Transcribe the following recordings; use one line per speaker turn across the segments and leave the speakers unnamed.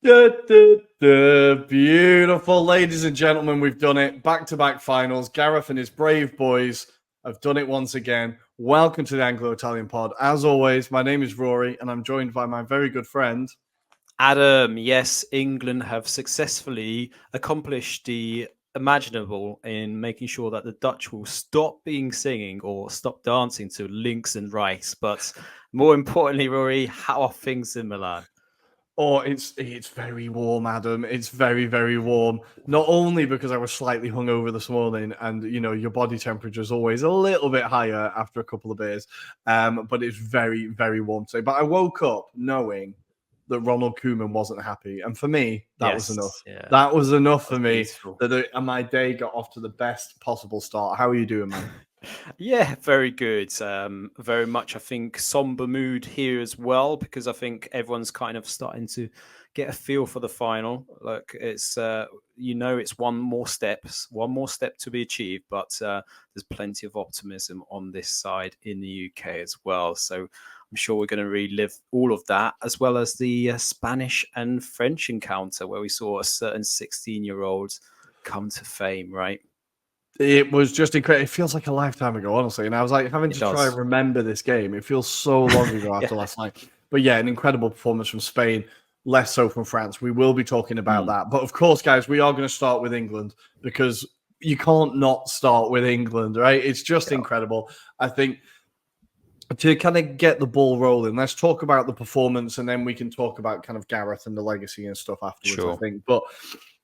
Beautiful, ladies and gentlemen, we've done it. Back-to-back finals. Gareth and his brave boys have done it once again. Welcome to the Anglo-Italian pod. As always, my name is Rory, and I'm joined by my very good friend.
Adam, yes, England have successfully accomplished the imaginable in making sure that the Dutch will stop being singing or stop dancing to Links and Rice. But more importantly, Rory, how are things in Milan?
Oh, it's very warm, Adam. It's very, very warm. Not only because I was slightly hungover this morning, and your body temperature is always a little bit higher after a couple of beers, but it's very, very warm today. But I woke up knowing that Ronald Koeman wasn't happy, and for me, that was enough.
Yes, yeah, that
That was enough for
was
me.
beautiful.
And my day got off to the best possible start. How are you doing, man?
Yeah, very good. Very much, I think, somber mood here as well, because I think everyone's kind of starting to get a feel for the final. Like it's one more step to be achieved, but there's plenty of optimism on this side in the UK as well. So I'm sure we're going to relive all of that, as well as the Spanish and French encounter where we saw a certain 16-year-old come to fame, right?
It was just incredible. It feels like a lifetime ago, honestly. And I was like having
It
to try and
does.
remember this game. It feels so long ago
Yeah.
after last night. But yeah, an incredible performance from Spain, less so from France. We will be talking about
Mm.
that. But of course, guys, we are going to start with England because you can't not start with England, right? It's just
Yeah.
incredible. I think to kind of get the ball rolling, let's talk about the performance and then we can talk about kind of Gareth and the legacy and stuff afterwards, I
Sure.
think. But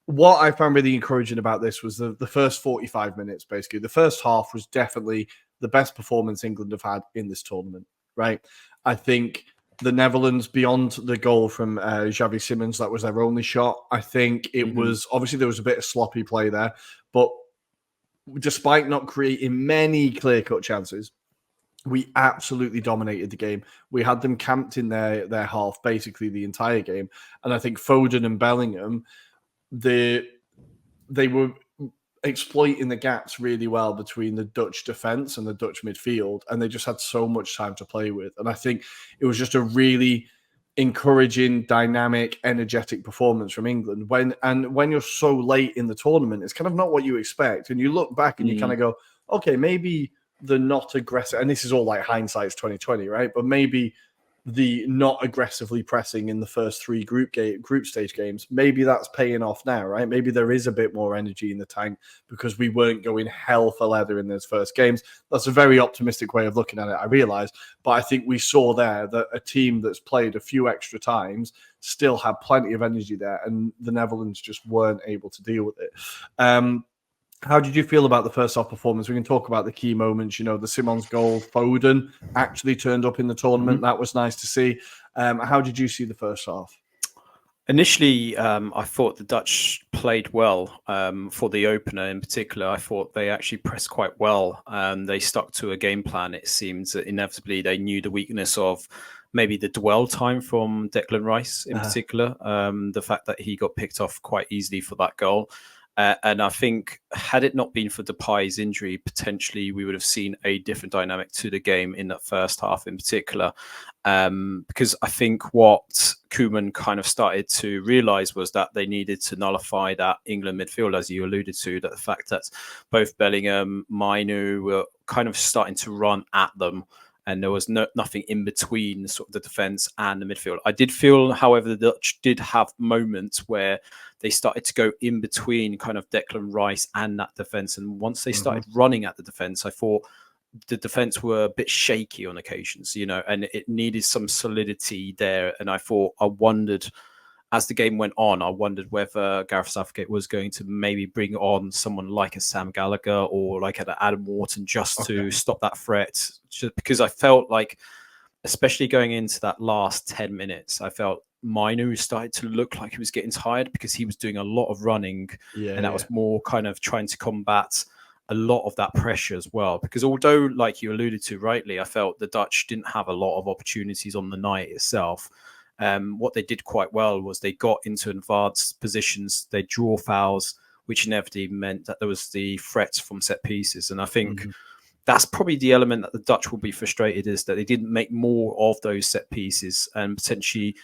what I found really encouraging about this was the first 45 minutes, basically. The first half was definitely the best performance England have had in this tournament, right? I think the Netherlands, beyond the goal from Xavi Simons, that was their only shot. I think it
Hmm.
was obviously there was a bit of sloppy play there, but despite not creating many clear cut chances, we absolutely dominated the game. We had them camped in their half basically the entire game, and I think Foden and Bellingham, they were exploiting the gaps really well between the Dutch defense and the Dutch midfield, and they just had so much time to play with. And I think it was just a really encouraging, dynamic, energetic performance from England. When you're so late in the tournament, it's kind of not what you expect. And you look back and you kind
Mm.
of go, okay, maybe the not aggressive, and this is all like hindsight's 2020, right? But maybe the not aggressively pressing in the first three group stage games, maybe that's paying off now, right? Maybe there is a bit more energy in the tank because we weren't going hell for leather in those first games. That's a very optimistic way of looking at it, I realize, but I think we saw there that a team that's played a few extra times still had plenty of energy there, and the Netherlands just weren't able to deal with it. How did you feel about the first half performance? We can talk about the key moments. The Simons goal, Foden actually turned up in the tournament.
Hmm.
That was nice to see. How did you see the first half?
Initially, I thought the Dutch played well for the opener in particular. I thought they actually pressed quite well. They stuck to a game plan. It seems that inevitably they knew the weakness of maybe the dwell time from Declan Rice in particular. The fact that he got picked off quite easily for that goal. And I think had it not been for Depay's injury, potentially we would have seen a different dynamic to the game in that first half in particular. Because I think what Koeman kind of started to realise was that they needed to nullify that England midfield, as you alluded to, that the fact that both Bellingham, Mainu were kind of starting to run at them, and there was nothing in between sort of the defence and the midfield. I did feel, however, the Dutch did have moments where they started to go in between kind of Declan Rice and that defence. And once they
Mm-hmm.
started running at the defence, I thought the defense were a bit shaky on occasions, and it needed some solidity there. And I wondered as the game went on, I wondered whether Gareth Southgate was going to maybe bring on someone like a Sam Gallagher or like an Adam Wharton just to
Okay.
stop that threat. Just because I felt like, especially going into that last 10 minutes, I felt Minu started to look like he was getting tired because he was doing a lot of running,
Yeah,
and that
yeah.
was more kind of trying to combat a lot of that pressure as well. Because although, like you alluded to rightly, I felt the Dutch didn't have a lot of opportunities on the night itself. What they did quite well was they got into advanced positions, they draw fouls, which inevitably meant that there was the threats from set pieces. And I think
Mm-hmm.
that's probably the element that the Dutch will be frustrated is that they didn't make more of those set pieces and potentially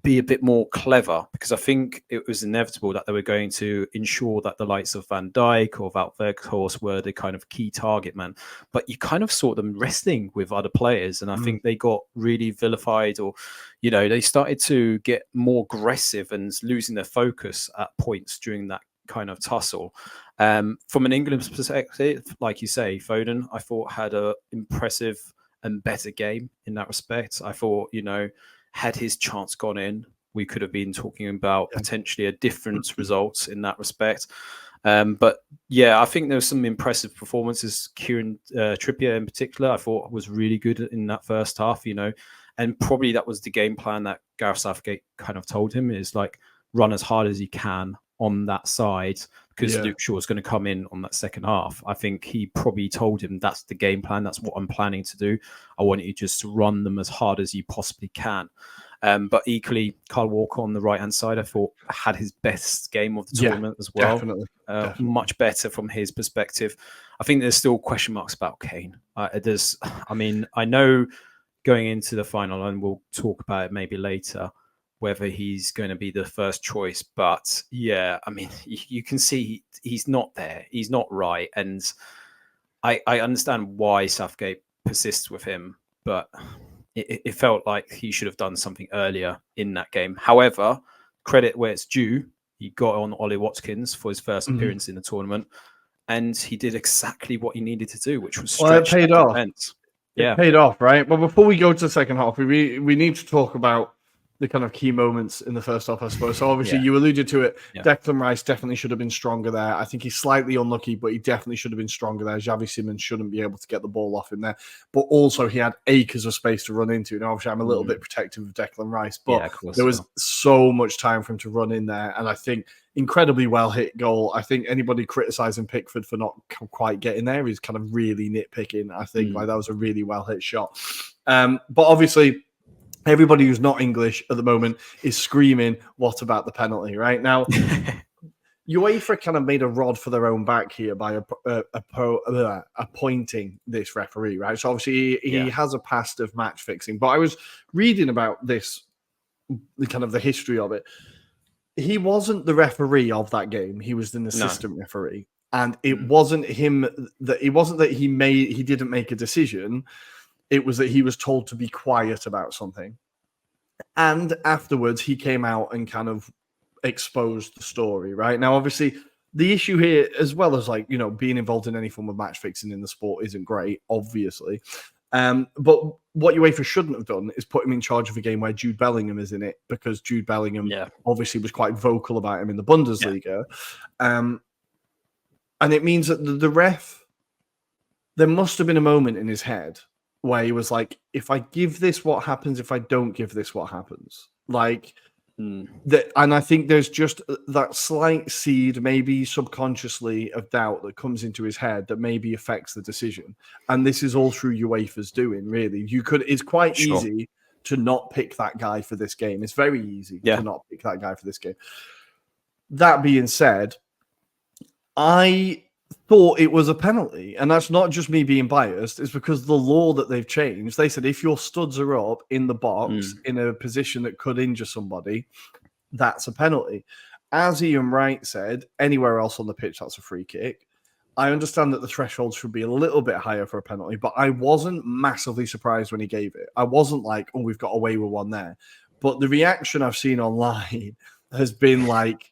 be a bit more clever, because I think it was inevitable that they were going to ensure that the likes of Van Dijk or Wout Weghorst were the kind of key target man. But you kind of saw them resting with other players, and I think they got really vilified, or they started to get more aggressive and losing their focus at points during that kind of tussle. From an England perspective, like you say, Foden, I thought had a impressive and better game in that respect. I thought, had his chance gone in, we could have been talking about potentially a different result in that respect. But yeah, I think there were some impressive performances. Kieran Trippier in particular, I thought was really good in that first half, and probably that was the game plan that Gareth Southgate kind of told him, is like, run as hard as you can on that side, because Luke Shaw is going to come in on that second half. I think he probably told him that's the game plan. That's what I'm planning to do. I want you just to run them as hard as you possibly can. But equally, Kyle Walker on the right-hand side, I thought had his best game of the tournament as well.
Definitely.
Much better from his perspective. I think there's still question marks about Kane. I know going into the final, and we'll talk about it maybe later, whether he's going to be the first choice. But yeah, you can see he's not there. He's not right. And I understand why Southgate persists with him, but it felt like he should have done something earlier in that game. However, credit where it's due. He got on Ollie Watkins for his first appearance in the tournament, and he did exactly what he needed to do, which was stretch
it paid off.
Defense.
It paid off, right? Well, before we go to the second half, we need to talk about the kind of key moments in the first half, I suppose. So obviously you alluded to it. Yeah. Declan Rice definitely should have been stronger there. I think he's slightly unlucky, but he definitely should have been stronger there. Xavi Simons shouldn't be able to get the ball off him there. But also he had acres of space to run into. Now, obviously I'm a little bit protective of Declan Rice, but there was so much time for him to run in there. And I think incredibly well hit goal. I think anybody criticizing Pickford for not quite getting there is kind of really nitpicking. I think that was a really well hit shot. But obviously, everybody who's not English at the moment is screaming, what about the penalty, right? Now, UEFA kind of made a rod for their own back here by appointing this referee, right? So obviously he has a past of match fixing. But I was reading about this, kind of the history of it. He wasn't the referee of that game. He was an assistant referee. And it wasn't him that he didn't make a decision. It was that he was told to be quiet about something. And afterwards, he came out and kind of exposed the story, right? Now, obviously, the issue here, as well as being involved in any form of match fixing in the sport isn't great, obviously. But what UEFA shouldn't have done is put him in charge of a game where Jude Bellingham is in it, because Jude Bellingham obviously was quite vocal about him in the Bundesliga. And it means that the ref, there must have been a moment in his head where he was like, if I give this, what happens? If I don't give this, what happens? And I think there's just that slight seed, maybe subconsciously, of doubt that comes into his head that maybe affects the decision. And this is all through UEFA's doing, really. It's quite easy to not pick that guy for this game. It's very easy to not pick that guy for this game. That being said, I thought it was a penalty, and that's not just me being biased. It's because the law that they've changed, they said if your studs are up in the box in a position that could injure somebody, that's a penalty. As Ian Wright said, anywhere else on the pitch, that's a free kick. I understand that the threshold should be a little bit higher for a penalty, but I wasn't massively surprised when he gave it. I wasn't like, oh, we've got away with one there. But the reaction I've seen online has been like,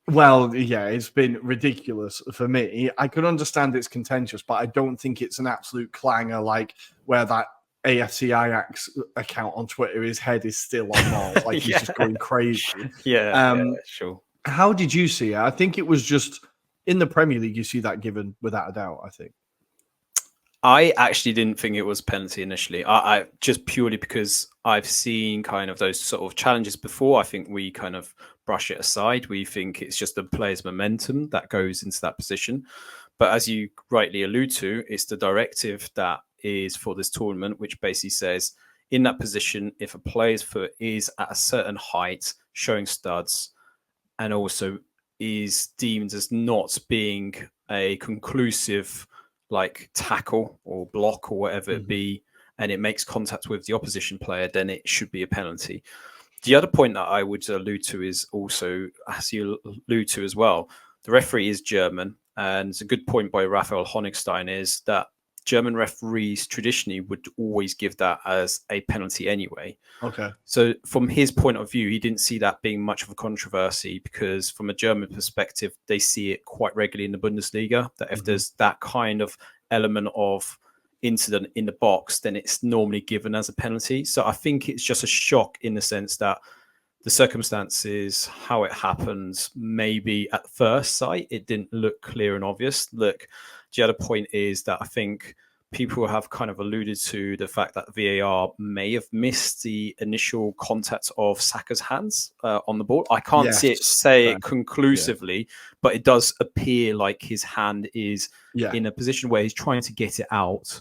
well, yeah, it's been ridiculous for me. I can understand it's contentious, but I don't think it's an absolute clanger like where that AFC Ajax account on Twitter, his head is still on Mars. Like he's just going crazy.
Sure.
How did you see it? I think it was just in the Premier League, you see that given without a doubt, I think.
I actually didn't think it was penalty initially. I just purely because I've seen kind of those sort of challenges before. I think we kind of brush it aside. We think it's just the player's momentum that goes into that position. But as you rightly allude to, it's the directive that is for this tournament, which basically says in that position, if a player's foot is at a certain height, showing studs, and also is deemed as not being a conclusive like tackle or block or whatever it be, and it makes contact with the opposition player, then it should be a penalty. The other point that I would allude to is also, as you allude to as well, the referee is German. And it's a good point by Raphael Honigstein is that German referees traditionally would always give that as a penalty anyway.
Okay.
So from his point of view, he didn't see that being much of a controversy because from a German perspective, they see it quite regularly in the Bundesliga, that if there's that kind of element of incident in the box, then it's normally given as a penalty. So I think it's just a shock in the sense that the circumstances, how it happens, maybe at first sight, it didn't look clear and obvious. Look, the other point is that I think people have kind of alluded to the fact that VAR may have missed the initial contact of Saka's hands on the ball. I can't say it conclusively, but it does appear like his hand is in a position where he's trying to get it out.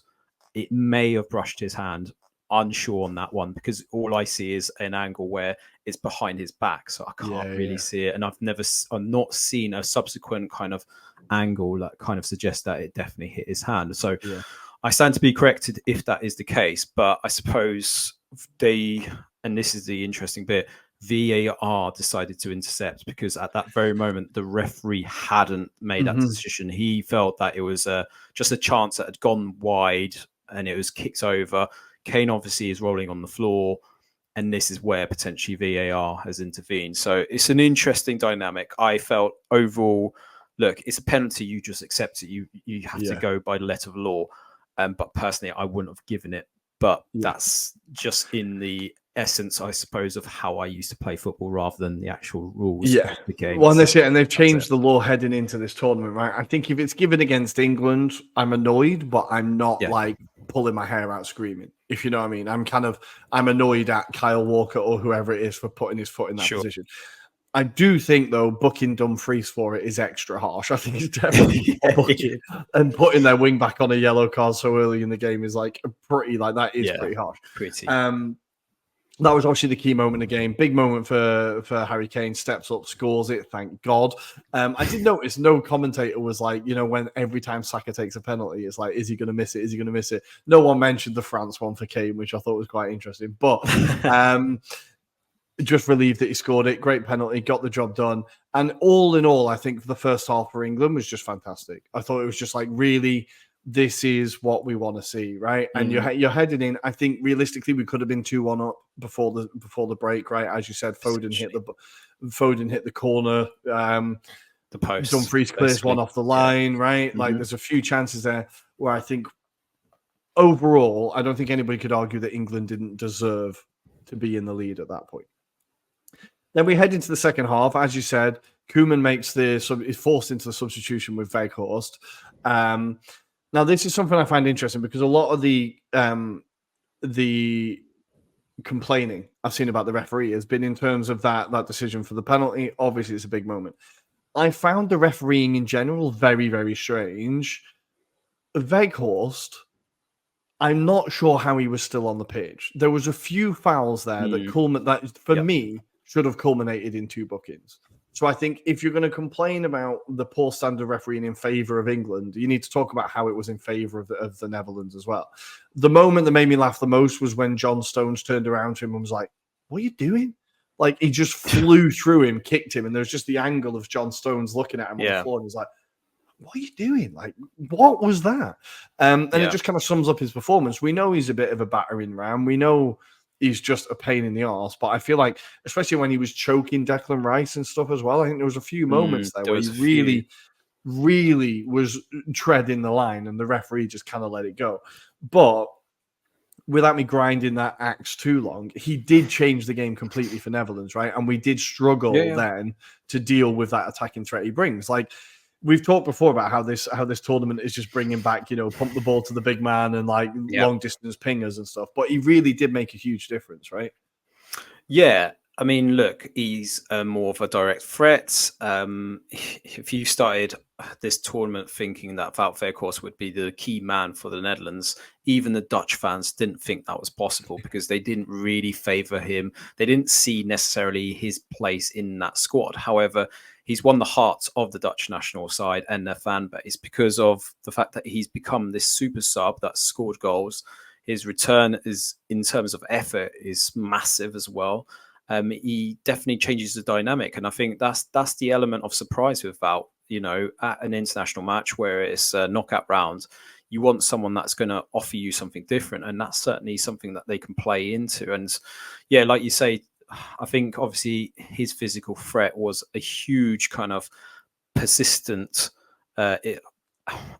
It may have brushed his hand. Unsure on that one because all I see is an angle where it's behind his back, so I can't really see it. And I've not seen a subsequent kind of angle that kind of suggests that it definitely hit his hand. So I stand to be corrected if that is the case. But I suppose and this is the interesting bit, VAR decided to intercept because at that very moment the referee hadn't made that decision. He felt that it was just a chance that had gone wide and it was kicked over. Kane obviously is rolling on the floor, and this is where potentially VAR has intervened. So it's an interesting dynamic. I felt overall, look, it's a penalty. You just accept it. You have to go by the letter of law. But personally, I wouldn't have given it. But that's just in the essence, I suppose, of how I used to play football rather than the actual rules of the game.
Well, and they've changed the law heading into this tournament, right? I think if it's given against England, I'm annoyed, but I'm not like pulling my hair out screaming, if you know what I mean. I'm annoyed at Kyle Walker or whoever it is for putting his foot in that position. I do think, though, booking Dumfries for it is extra harsh. I think it's definitely booking and putting their wing back on a yellow card so early in the game is pretty harsh. That was obviously the key moment of the game. Big moment for Harry Kane. Steps up, scores it. Thank God. I did notice no commentator was like, when every time Saka takes a penalty, it's like, is he going to miss it? Is he going to miss it? No one mentioned the France one for Kane, which I thought was quite interesting. But just relieved that he scored it. Great penalty, got the job done. And all in all, I think the first half for England was just fantastic. I thought it was just like really, this is what we want to see, right? And you're heading in. I think realistically, we could have been 2-1 up before the break, right? As you said, Foden hit the corner.
The post.
Dumfries clears one off the line, right? Like there's a few chances there where I think overall, I don't think anybody could argue that England didn't deserve to be in the lead at that point. Then we head into the second half. As you said, Koeman is forced into the substitution with Weghorst. Now, this is something I find interesting because a lot of the complaining I've seen about the referee has been in terms of that decision for the penalty. Obviously, it's a big moment. I found the refereeing in general very, very strange. Weghorst, I'm not sure how he was still on the pitch. There was a few fouls there that for me should have culminated in 2 bookings. So I think if you're going to complain about the poor standard refereeing in favour of England, you need to talk about how it was in favour of the Netherlands as well. The moment that made me laugh the most was when John Stones turned around to him and was like, "What are you doing?" Like he just flew through him, kicked him, and there was just the angle of John Stones looking at him on the floor and he's like, "What are you doing? Like, what was that?" And it just kind of sums up his performance. We know he's a bit of a battering ram. We know he's just a pain in the arse. But I feel like, especially when he was choking Declan Rice and stuff as well, I think there was a few moments there where he really was treading the line and the referee just kind of let it go. But without me grinding that axe too long, he did change the game completely for Netherlands, right? And we did struggle then to deal with that attacking threat he brings. Like, we've talked before about how this tournament is just bringing back, pump the ball to the big man and long distance pingers and stuff. But he really did make a huge difference, right?
Yeah. I mean, look, he's more of a direct threat. If you started this tournament thinking that Wout Weghorst would be the key man for the Netherlands, even the Dutch fans didn't think that was possible because they didn't really favour him. They didn't see necessarily his place in that squad. However, he's won the hearts of the Dutch national side and their fan base because of the fact that he's become this super sub that scored goals. His return is, in terms of effort, is massive as well. he definitely changes the dynamic. And I think that's the element of surprise with Wout. At an international match where it's a knockout round, you want someone that's going to offer you something different, and that's certainly something that they can play into. And yeah, like you say, I think obviously his physical threat was a huge kind of persistent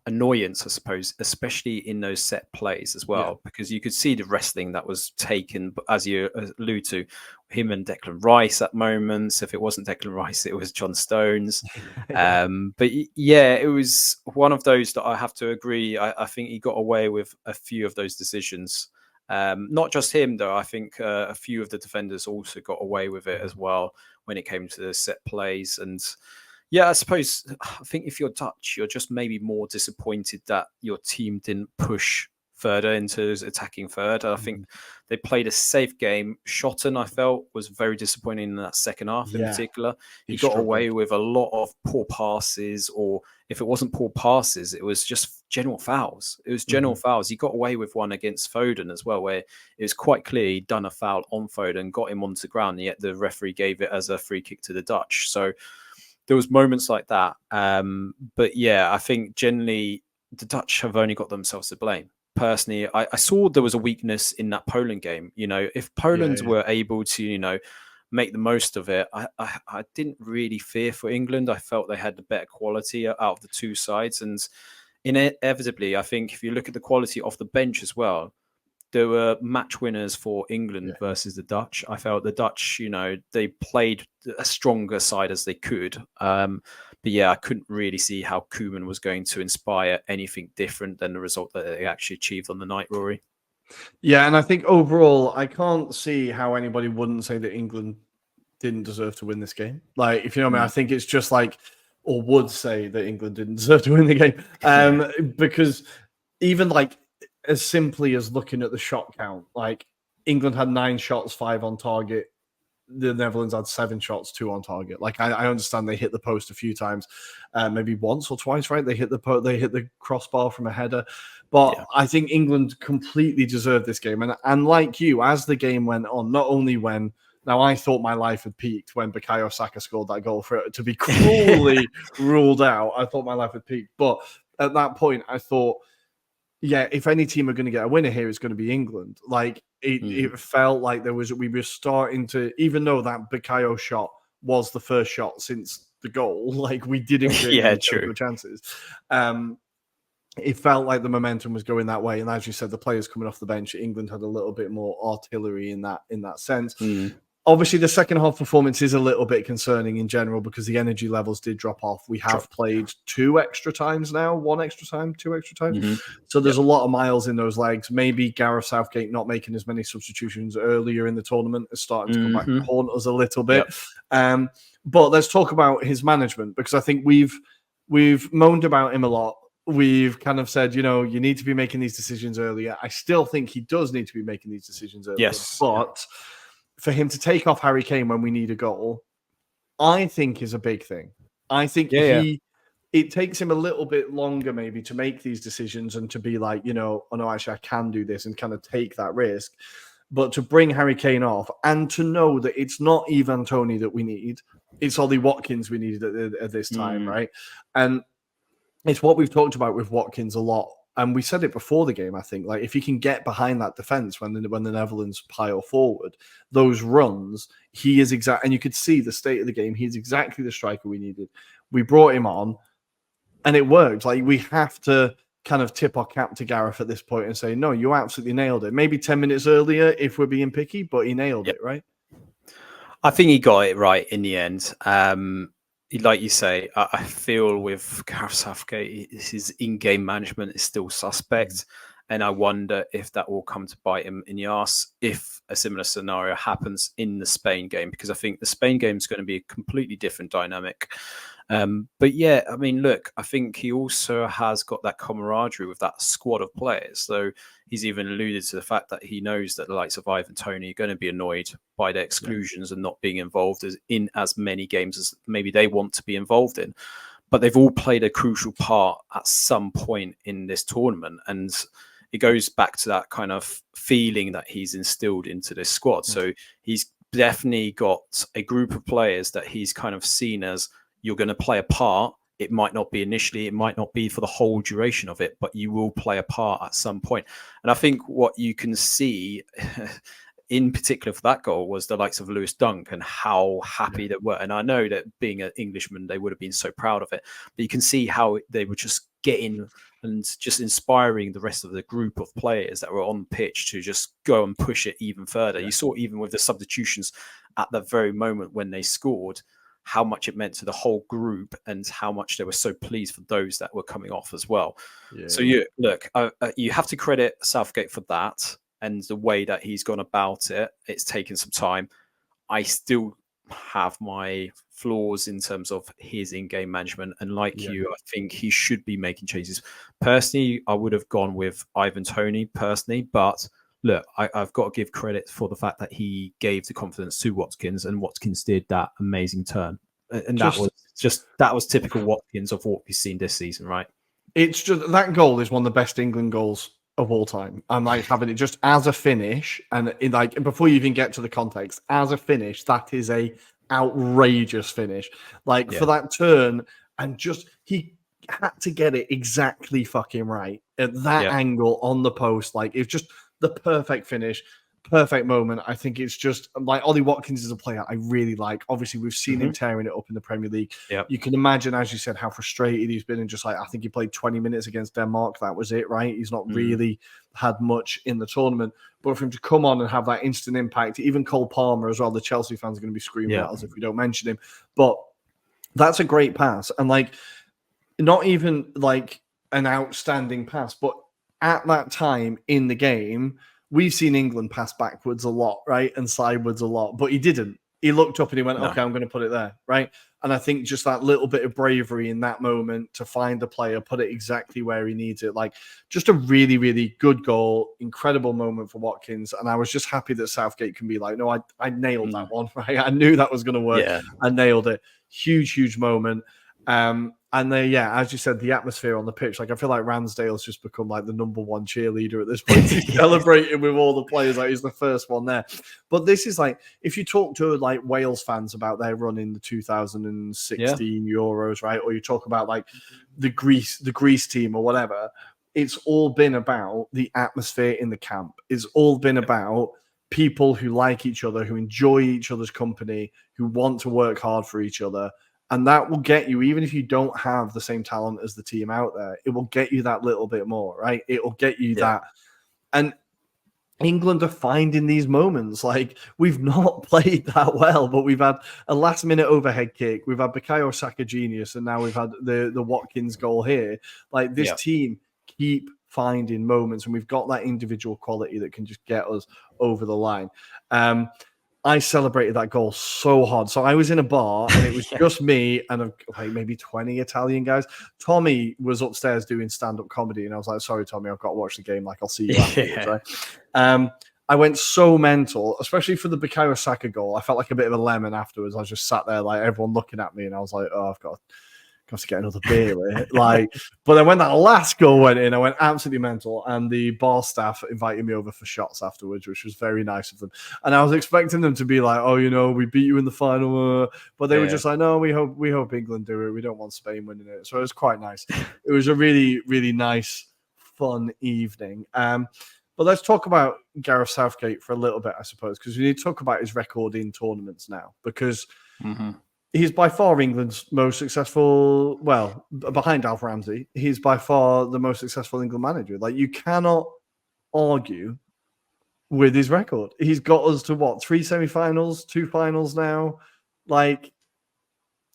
annoyance, I suppose, especially in those set plays as well, because you could see the wrestling that was taken, but as you allude to, him and Declan Rice at moments. If it wasn't Declan Rice, it was John Stones. But yeah, it was one of those that I have to agree. I think he got away with a few of those decisions. Not just him, though. I think a few of the defenders also got away with it as well when it came to the set plays. And yeah, I think if you're Dutch, you're just maybe more disappointed that your team didn't push further into attacking third. I think they played a safe game. Schotten, I felt, was very disappointing in that second half in particular. He got away with a lot of poor passes, or if it wasn't poor passes, it was just general fouls. It was general fouls. He got away with one against Foden as well, where it was quite clear he'd done a foul on Foden, got him onto the ground, and yet the referee gave it as a free kick to the Dutch. So there was moments like that. But yeah, I think generally the Dutch have only got themselves to blame. Personally, I saw there was a weakness in that Poland game. If Poland were able to, make the most of it, I didn't really fear for England. I felt they had the better quality out of the two sides. And inevitably, I think if you look at the quality of the bench as well, there were match winners for England versus the Dutch. I felt the Dutch, they played a stronger side as they could. But yeah, I couldn't really see how Koeman was going to inspire anything different than the result that they actually achieved on the night, Rory.
Yeah, and I think overall, I can't see how anybody wouldn't say that England didn't deserve to win this game. Like, if you know what I mean, I think it's just like, or would say that England didn't deserve to win the game. Because even like, as simply as looking at the shot count, like England had 9 shots, 5 on target. The Netherlands had 7 shots, 2 on target. Like I understand they hit the post a few times, maybe once or twice, right? They hit the crossbar from a header, but I think England completely deserved this game. And like you, as the game went on, not only when now I thought my life had peaked when Bukayo Saka scored that goal for it to be cruelly ruled out. I thought my life had peaked, but at that point, I thought, yeah, if any team are going to get a winner here, it's going to be England. Like it felt like we were starting to, even though that Bukayo shot was the first shot since the goal, like we didn't create any chances. It felt like the momentum was going that way, and as you said, the players coming off the bench, England had a little bit more artillery in that sense. Obviously, the second half performance is a little bit concerning in general because the energy levels did drop off. We have played 2 extra times now, 1 extra time, 2 extra times. So there's a lot of miles in those legs. Maybe Gareth Southgate not making as many substitutions earlier in the tournament is starting to come back and haunt us a little bit. But let's talk about his management, because I think we've moaned about him a lot. We've kind of said, you need to be making these decisions earlier. I still think he does need to be making these decisions earlier.
Yes.
But for him to take off Harry Kane when we need a goal, I think is a big thing. I think it takes him a little bit longer maybe to make these decisions and to be like, oh no, actually I can do this and kind of take that risk. But to bring Harry Kane off and to know that it's not Ivan Toney that we need, it's Ollie Watkins we needed at this time, right? And it's what we've talked about with Watkins a lot. And we said it before the game, I think, like if he can get behind that defense when the Netherlands pile forward, those runs, he is exact. And you could see the state of the game. He's exactly the striker we needed. We brought him on and it worked. Like we have to kind of tip our cap to Gareth at this point and say, no, you absolutely nailed it. Maybe 10 minutes earlier if we're being picky, but he nailed it, right?
I think he got it right in the end. Like you say, I feel with Gareth Southgate, his in-game management is still suspect. And I wonder if that will come to bite him in the arse if a similar scenario happens in the Spain game, because I think the Spain game is going to be a completely different dynamic. But yeah, I mean, look, I think he also has got that camaraderie with that squad of players. So he's even alluded to the fact that he knows that the likes of Ivan Toney are going to be annoyed by their exclusions and not being involved in as many games as maybe they want to be involved in. But they've all played a crucial part at some point in this tournament. And it goes back to that kind of feeling that he's instilled into this squad. So he's definitely got a group of players that he's kind of seen as you're going to play a part. It might not be initially, it might not be for the whole duration of it, but you will play a part at some point. And I think what you can see in particular for that goal was the likes of Lewis Dunk and how happy they were. And I know that being an Englishman, they would have been so proud of it, but you can see how they were just getting and just inspiring the rest of the group of players that were on the pitch to just go and push it even further. You saw even with the substitutions at the very moment when they scored, how much it meant to the whole group and how much they were so pleased for those that were coming off as well. You have to credit Southgate for that and the way that he's gone about it. It's taken some time. I still have my flaws in terms of his in-game management, and you, I think he should be making changes. Personally, I would have gone with Ivan Toney personally, but look, I've got to give credit for the fact that he gave the confidence to Watkins, and Watkins did that amazing turn. And that was typical Watkins of what we've seen this season, right?
It's just that goal is one of the best England goals of all time. I'm like having it just as a finish, and before you even get to the context, as a finish, that is a outrageous finish. For that turn, and just he had to get it exactly fucking right at that angle on the post. It's just the perfect finish, perfect moment. I think it's just Ollie Watkins is a player I really like. Obviously, we've seen him tearing it up in the Premier League.
Yep.
You can imagine, as you said, how frustrated he's been, and just I think he played 20 minutes against Denmark. That was it, right? He's not really had much in the tournament. But for him to come on and have that instant impact, even Cole Palmer as well, the Chelsea fans are going to be screaming at us if we don't mention him. But that's a great pass. And not even an outstanding pass, but at that time in the game, we've seen England pass backwards a lot, right? And sidewards a lot, but he didn't. He looked up and he went, okay, I'm going to put it there, right? And I think just that little bit of bravery in that moment to find the player, put it exactly where he needs it. Just a really, really good goal, incredible moment for Watkins. And I was just happy that Southgate can be no, I nailed that one, right? I knew that was going to work. Yeah. I nailed it. Huge, huge moment. And then, as you said, the atmosphere on the pitch, I feel like Ramsdale's just become the number one cheerleader at this point. He's celebrating with all the players, he's the first one there. But this is if you talk to Wales fans about their run in the 2016 Euros, right? Or you talk about the Greece team or whatever, it's all been about the atmosphere in the camp. It's all been about people who like each other, who enjoy each other's company, who want to work hard for each other. And that will get you, even if you don't have the same talent as the team out there, it will get you that little bit more, right? It will get you that. And England are finding these moments. We've not played that well, but we've had a last-minute overhead kick. We've had Bukayo Saka genius, and now we've had the Watkins goal here. This team keep finding moments, and we've got that individual quality that can just get us over the line. I celebrated that goal so hard. So I was in a bar and it was just me and maybe 20 Italian guys. Tommy was upstairs doing stand-up comedy and I was like, sorry, Tommy, I've got to watch the game. I'll see you afterwards, right? I went so mental, especially for the Bukayo Saka goal. I felt like a bit of a lemon afterwards. I was just sat there, everyone looking at me and I was like, oh, I've got to get another beer with it. But then when that last goal went in, I went absolutely mental. And the bar staff invited me over for shots afterwards, which was very nice of them. And I was expecting them to be we beat you in the final. But they were just no, we hope England do it. We don't want Spain winning it. So it was quite nice. It was a really, really nice, fun evening. But let's talk about Gareth Southgate for a little bit, I suppose, because we need to talk about his record in tournaments now, because he's by far England's most successful, behind Alf Ramsey, he's by far the most successful England manager. You cannot argue with his record. He's got us to 3 semi-finals, 2 finals now.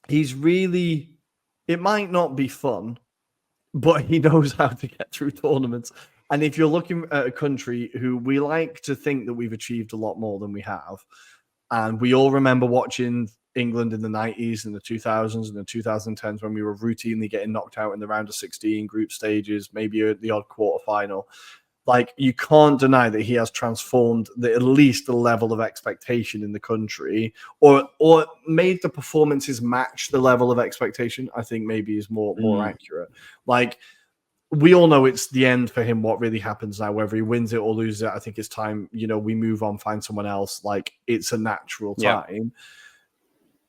He's really, it might not be fun, but he knows how to get through tournaments. And if you're looking at a country who we like to think that we've achieved a lot more than we have, and we all remember watching England in the 90s and the 2000s and the 2010s when we were routinely getting knocked out in the round of 16 group stages, maybe the odd quarterfinal. You can't deny that he has transformed at least the level of expectation in the country, or made the performances match the level of expectation. I think maybe is more accurate. we all know it's the end for him. What really happens now, whether he wins it or loses it, I think it's time, we move on, find someone else. Like, it's a natural time.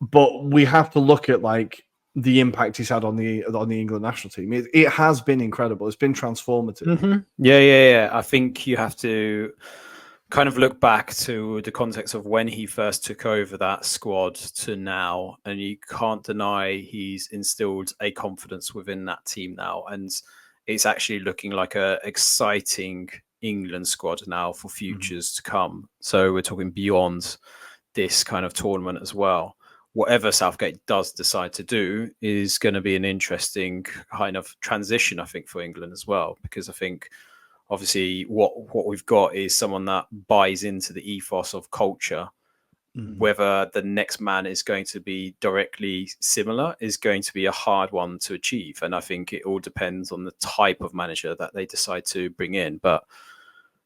But we have to look at like the impact he's had on the England national team. It has been incredible. It's been transformative.
Mm-hmm. Yeah. I think you have to kind of look back to the context of when he first took over that squad to now, and you can't deny he's instilled a confidence within that team now, and it's actually looking like a exciting England squad now for futures to come. So we're talking beyond this kind of tournament as well. Whatever Southgate does decide to do is going to be an interesting kind of transition, I think, for England as well, because I think obviously what we've got is someone that buys into the ethos of culture. Whether the next man is going to be directly similar is going to be a hard one to achieve. And I think it all depends on the type of manager that they decide to bring in. But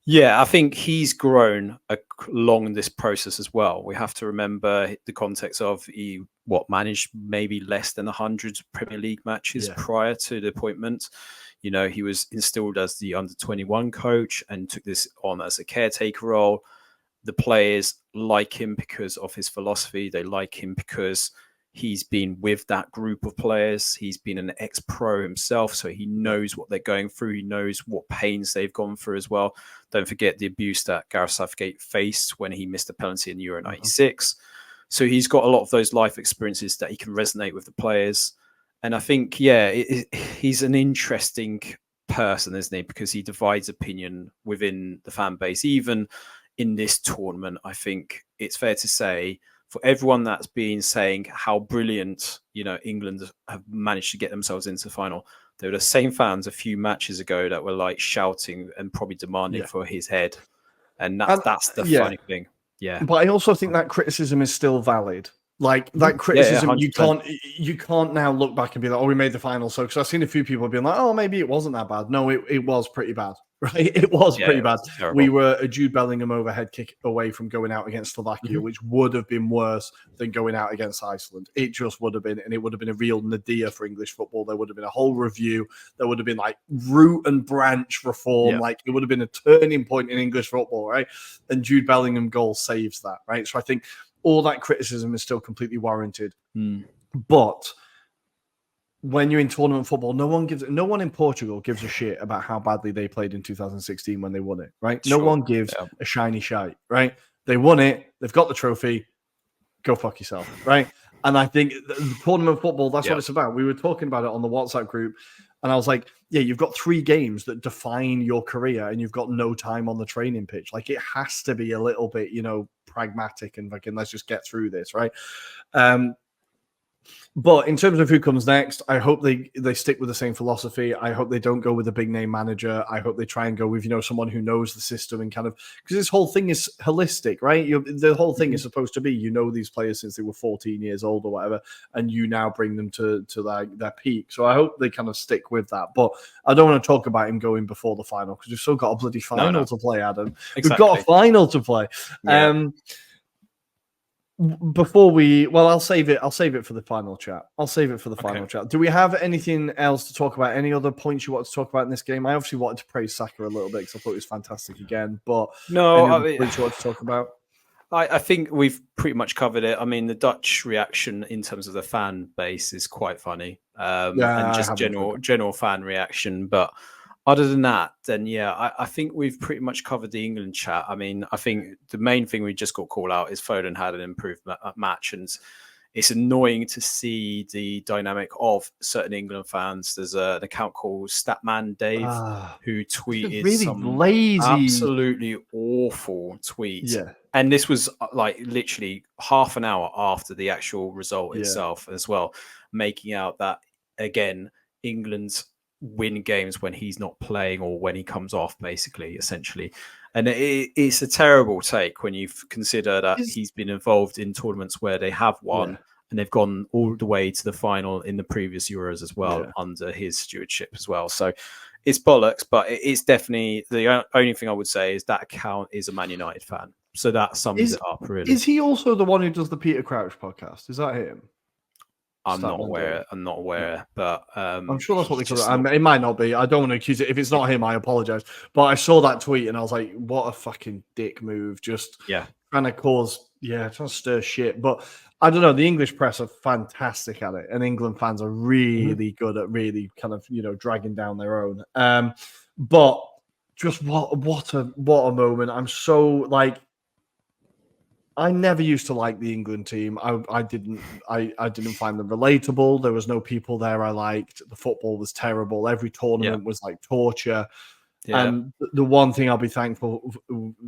yeah, I think he's grown along this process as well. We have to remember the context of he managed maybe less than 100 Premier League matches prior to the appointment. He was instilled as the under-21 coach and took this on as a caretaker role. The players like him because of his philosophy. They like him because he's been with that group of players. He's been an ex-pro himself, so he knows what they're going through. He knows what pains they've gone through as well. Don't forget the abuse that Gareth Southgate faced when he missed a penalty in Euro 96. So he's got a lot of those life experiences that he can resonate with the players. And I think, he's an interesting person, isn't he? Because he divides opinion within the fan base. Even in this tournament, I think it's fair to say, for everyone that's been saying how brilliant, England have managed to get themselves into the final, there were the same fans a few matches ago that were like shouting and probably demanding for his head. And that's the funny thing. Yeah.
But I also think that criticism is still valid. Like that criticism, you can't now look back and be like, "Oh, we made the final." So, because I've seen a few people being like, "Oh, maybe it wasn't that bad." No, it was pretty bad, right? It was pretty bad. We were a Jude Bellingham overhead kick away from going out against Slovakia, which would have been worse than going out against Iceland. It just would have been, and it would have been a real nadir for English football. There would have been a whole review. There would have been like root and branch reform. Like it would have been a turning point in English football, right? And Jude Bellingham goal saves that, right? So I think all that criticism is still completely warranted. But when you're in tournament football, no one in Portugal gives a shit about how badly they played in 2016 when they won it, right? No one gives a shiny shite, right? They won it. They've got the trophy. Go fuck yourself, right? And I think the tournament football, that's what it's about. We were talking about it on the WhatsApp group, and I was like, you've got 3 games that define your career, and you've got no time on the training pitch. Like, it has to be a little bit, pragmatic and fucking let's just get through this, right? But in terms of who comes next, I hope they stick with the same philosophy. I hope they don't go with a big name manager. I hope they try and go with, someone who knows the system and kind of, because this whole thing is holistic, right? The whole thing is supposed to be, these players since they were 14 years old or whatever, and you now bring them to their peak. So I hope they kind of stick with that. But I don't want to talk about him going before the final because we've still got a bloody final to play, Adam. Exactly. We've got a final to play. Yeah. I'll save it for the final chat. Final chat. Do we have anything else to talk about? Any other points you want to talk about in this game? I obviously wanted to praise Saka a little bit because I thought it was fantastic again. But any points you want to talk about?
I think we've pretty much covered it. I mean, the Dutch reaction in terms of the fan base is quite funny, and just general fan reaction. But other than that, then I think we've pretty much covered the England chat. I mean, I think the main thing we just got called out is Foden had an improved match, and it's annoying to see the dynamic of certain England fans. There's an account called Statman Dave who tweeted
really
some
lazy,
absolutely awful tweets. Yeah. And this was like literally half an hour after the actual result itself as well, making out that, again, England's win games when he's not playing or when he comes off, basically, essentially. And it's a terrible take when you consider that he's been involved in tournaments where they have won and they've gone all the way to the final in the previous Euros as well under his stewardship as well. So it's bollocks, but it's definitely the only thing I would say is that account is a Man United fan. So that sums it up, really.
Is he also the one who does the Peter Crouch podcast? Is that him?
I'm not
Mandela.
aware. I'm not aware, but
I'm sure that's what they
he's
call
just
it.
not.
It might not be. I don't want to accuse it. If it's not him, I apologize. But I saw that tweet and I was like, what a fucking dick move. Just
Yeah.
trying to stir shit. But I don't know. The English press are fantastic at it, and England fans are really good at really kind of dragging down their own. But just what a moment. I'm so like. I never used to like the England team. I didn't find them relatable. There was no people there I liked. The football was terrible. Every tournament was like torture.
Yeah.
And the one thing I'll be thankful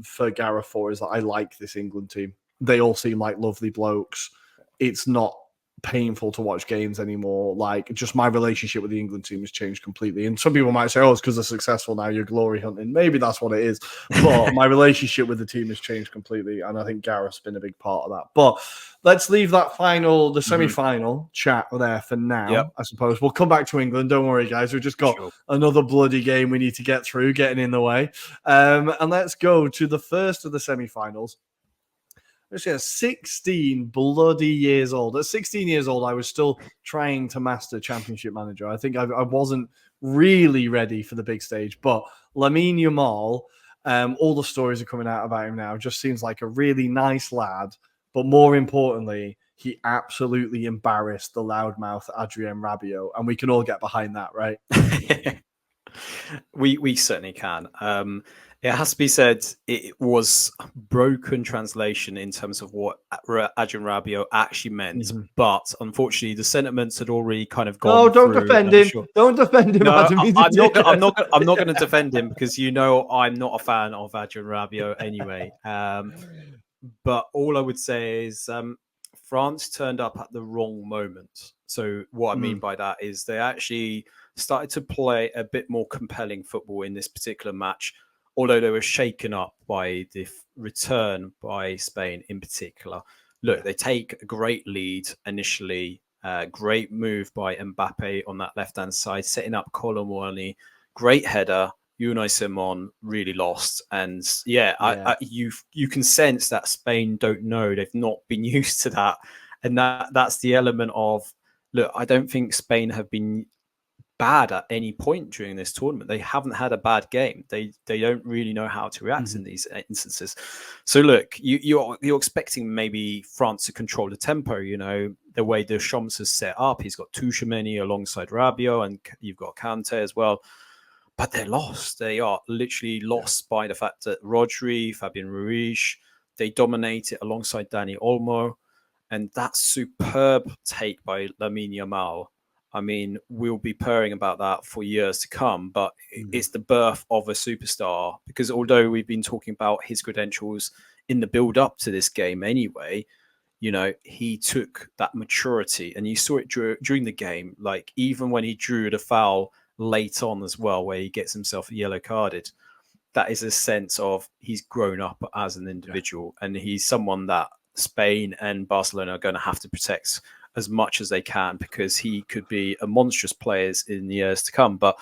for Gareth for is that I like this England team. They all seem like lovely blokes. It's not painful to watch games anymore. Like, just my relationship with the England team has changed completely. And some people might say, oh, it's because they're successful now, you're glory hunting. Maybe that's what it is. But my relationship with the team has changed completely. And I think Gareth's been a big part of that. But let's leave that the semi-final chat there for now, I suppose. We'll come back to England. Don't worry, guys. We've just got another bloody game we need to get through, getting in the way. And let's go to the first of the semi-finals. 16 bloody years old. At 16 years old, I was still trying to master Championship Manager. I think I wasn't really ready for the big stage, but Lamine Yamal, all the stories are coming out about him now, just seems like a really nice lad. But more importantly, he absolutely embarrassed the loudmouth Adrien Rabiot, and we can all get behind that, right?
We certainly can. It has to be said, it was broken translation in terms of what Adrien Rabiot actually meant. But unfortunately, the sentiments had already kind of gone.
No, don't defend him. Don't defend him.
No, I'm not going to defend him because I'm not a fan of Adrien Rabiot anyway. But all I would say is France turned up at the wrong moment. So what I mean by that is they actually started to play a bit more compelling football in this particular match, although they were shaken up by the return by Spain in particular. Look, they take a great lead initially, great move by Mbappe on that left-hand side, setting up Colomwani, great header. Unai Simon really lost. And you can sense that Spain don't know. They've not been used to that. And that's the element of, look, I don't think Spain have been bad at any point during this tournament. They haven't had a bad game. They don't really know how to react in these instances. So look, you're expecting maybe France to control the tempo, the way Deschamps is set up. He's got Tchouaméni alongside Rabiot, and you've got Kante as well. But they're lost. They are literally lost by the fact that Rodri, Fabian Ruiz, they dominate it alongside Dani Olmo. And that superb take by Lamine Yamal, I mean, we'll be purring about that for years to come, but it's the birth of a superstar. Because although we've been talking about his credentials in the build up to this game anyway, he took that maturity, and you saw it during the game. Like, even when he drew the foul late on as well, where he gets himself yellow carded, that is a sense of he's grown up as an individual, and he's someone that Spain and Barcelona are going to have to protect as much as they can, because he could be a monstrous player in the years to come. But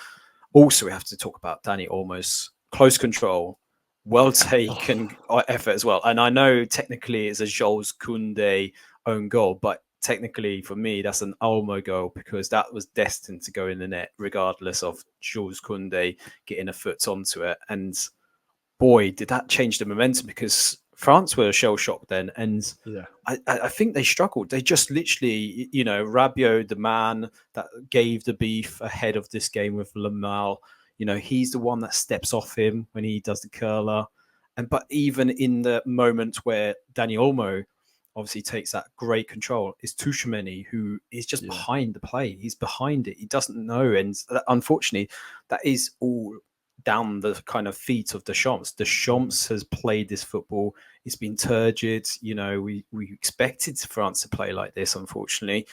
also we have to talk about Dani Olmo's close control, well taken effort as well. And I know technically it's a Jules Koundé own goal, but technically for me that's an Olmo goal, because that was destined to go in the net regardless of Jules Koundé getting a foot onto it. And boy, did that change the momentum, because France were shell-shocked then, and I think they struggled. They just literally, Rabiot, the man that gave the beef ahead of this game with Lamal, he's the one that steps off him when he does the curler. But even in the moment where Dani Olmo obviously takes that great control, is Tchouaméni, who is just behind the play. He's behind it. He doesn't know. And unfortunately, that is all down the kind of feet of Deschamps. Deschamps has played this football. It's been turgid. We expected France to play like this, unfortunately,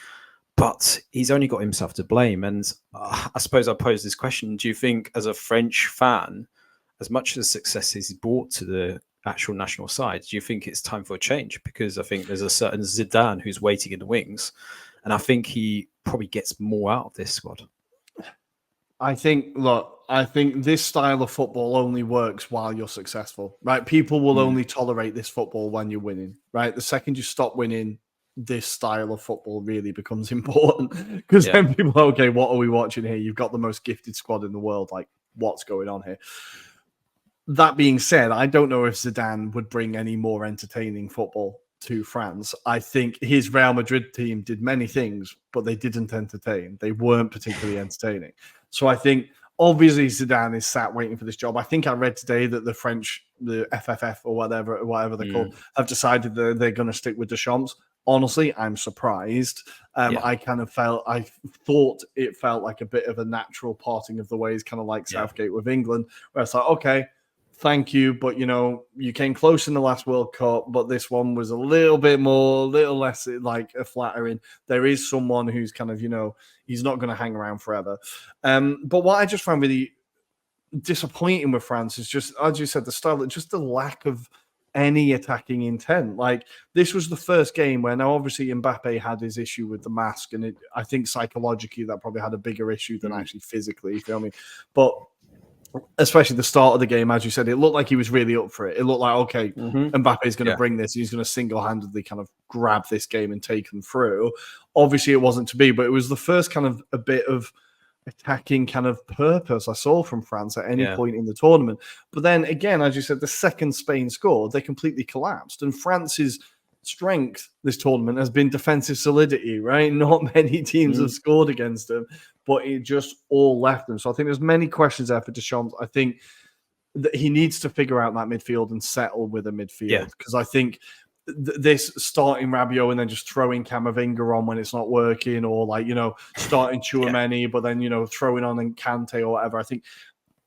but he's only got himself to blame. And I suppose I'll pose this question. Do you think, as a French fan, as much as success he's brought to the actual national side, do you think it's time for a change? Because I think there's a certain Zidane who's waiting in the wings, and I think he probably gets more out of this squad.
I think this style of football only works while you're successful, right? People will only tolerate this football when you're winning, right? The second you stop winning, this style of football really becomes important, because then people are, okay, what are we watching here? You've got the most gifted squad in the world. Like, what's going on here? That being said, I don't know if Zidane would bring any more entertaining football to France. I think his Real Madrid team did many things, but they didn't entertain. They weren't particularly entertaining. So I think obviously Zidane is sat waiting for this job. I think I read today that the French, the FFF or whatever they're called, have decided that they're going to stick with Deschamps. Honestly, I'm surprised. I thought it felt like a bit of a natural parting of the ways, kind of like Southgate with England, where it's like, okay, thank you, but you came close in the last World Cup, but this one was a little less like flattering. There is someone who's kind of, he's not going to hang around forever. But what I just found really disappointing with France is just, as you said, the style, just the lack of any attacking intent. Like, this was the first game where, now obviously Mbappe had his issue with the mask, and I think psychologically that probably had a bigger issue than actually physically, you feel me? But especially the start of the game, as you said, it looked like he was really up for it. It looked like, okay, Mbappe is going to bring this. He's going to single-handedly kind of grab this game and take them through. Obviously, it wasn't to be, but it was the first kind of a bit of attacking kind of purpose I saw from France at any point in the tournament. But then again, as you said, the second Spain scored, they completely collapsed. And France's strength this tournament has been defensive solidity, right? Not many teams have scored against them, but it just all left them. So I think there's many questions there for Deschamps. I think that he needs to figure out that midfield and settle with a midfield, because I think this starting Rabiot and then just throwing Camavinga on when it's not working, or like, starting Tchouameni, but then, throwing on and Kante or whatever. I think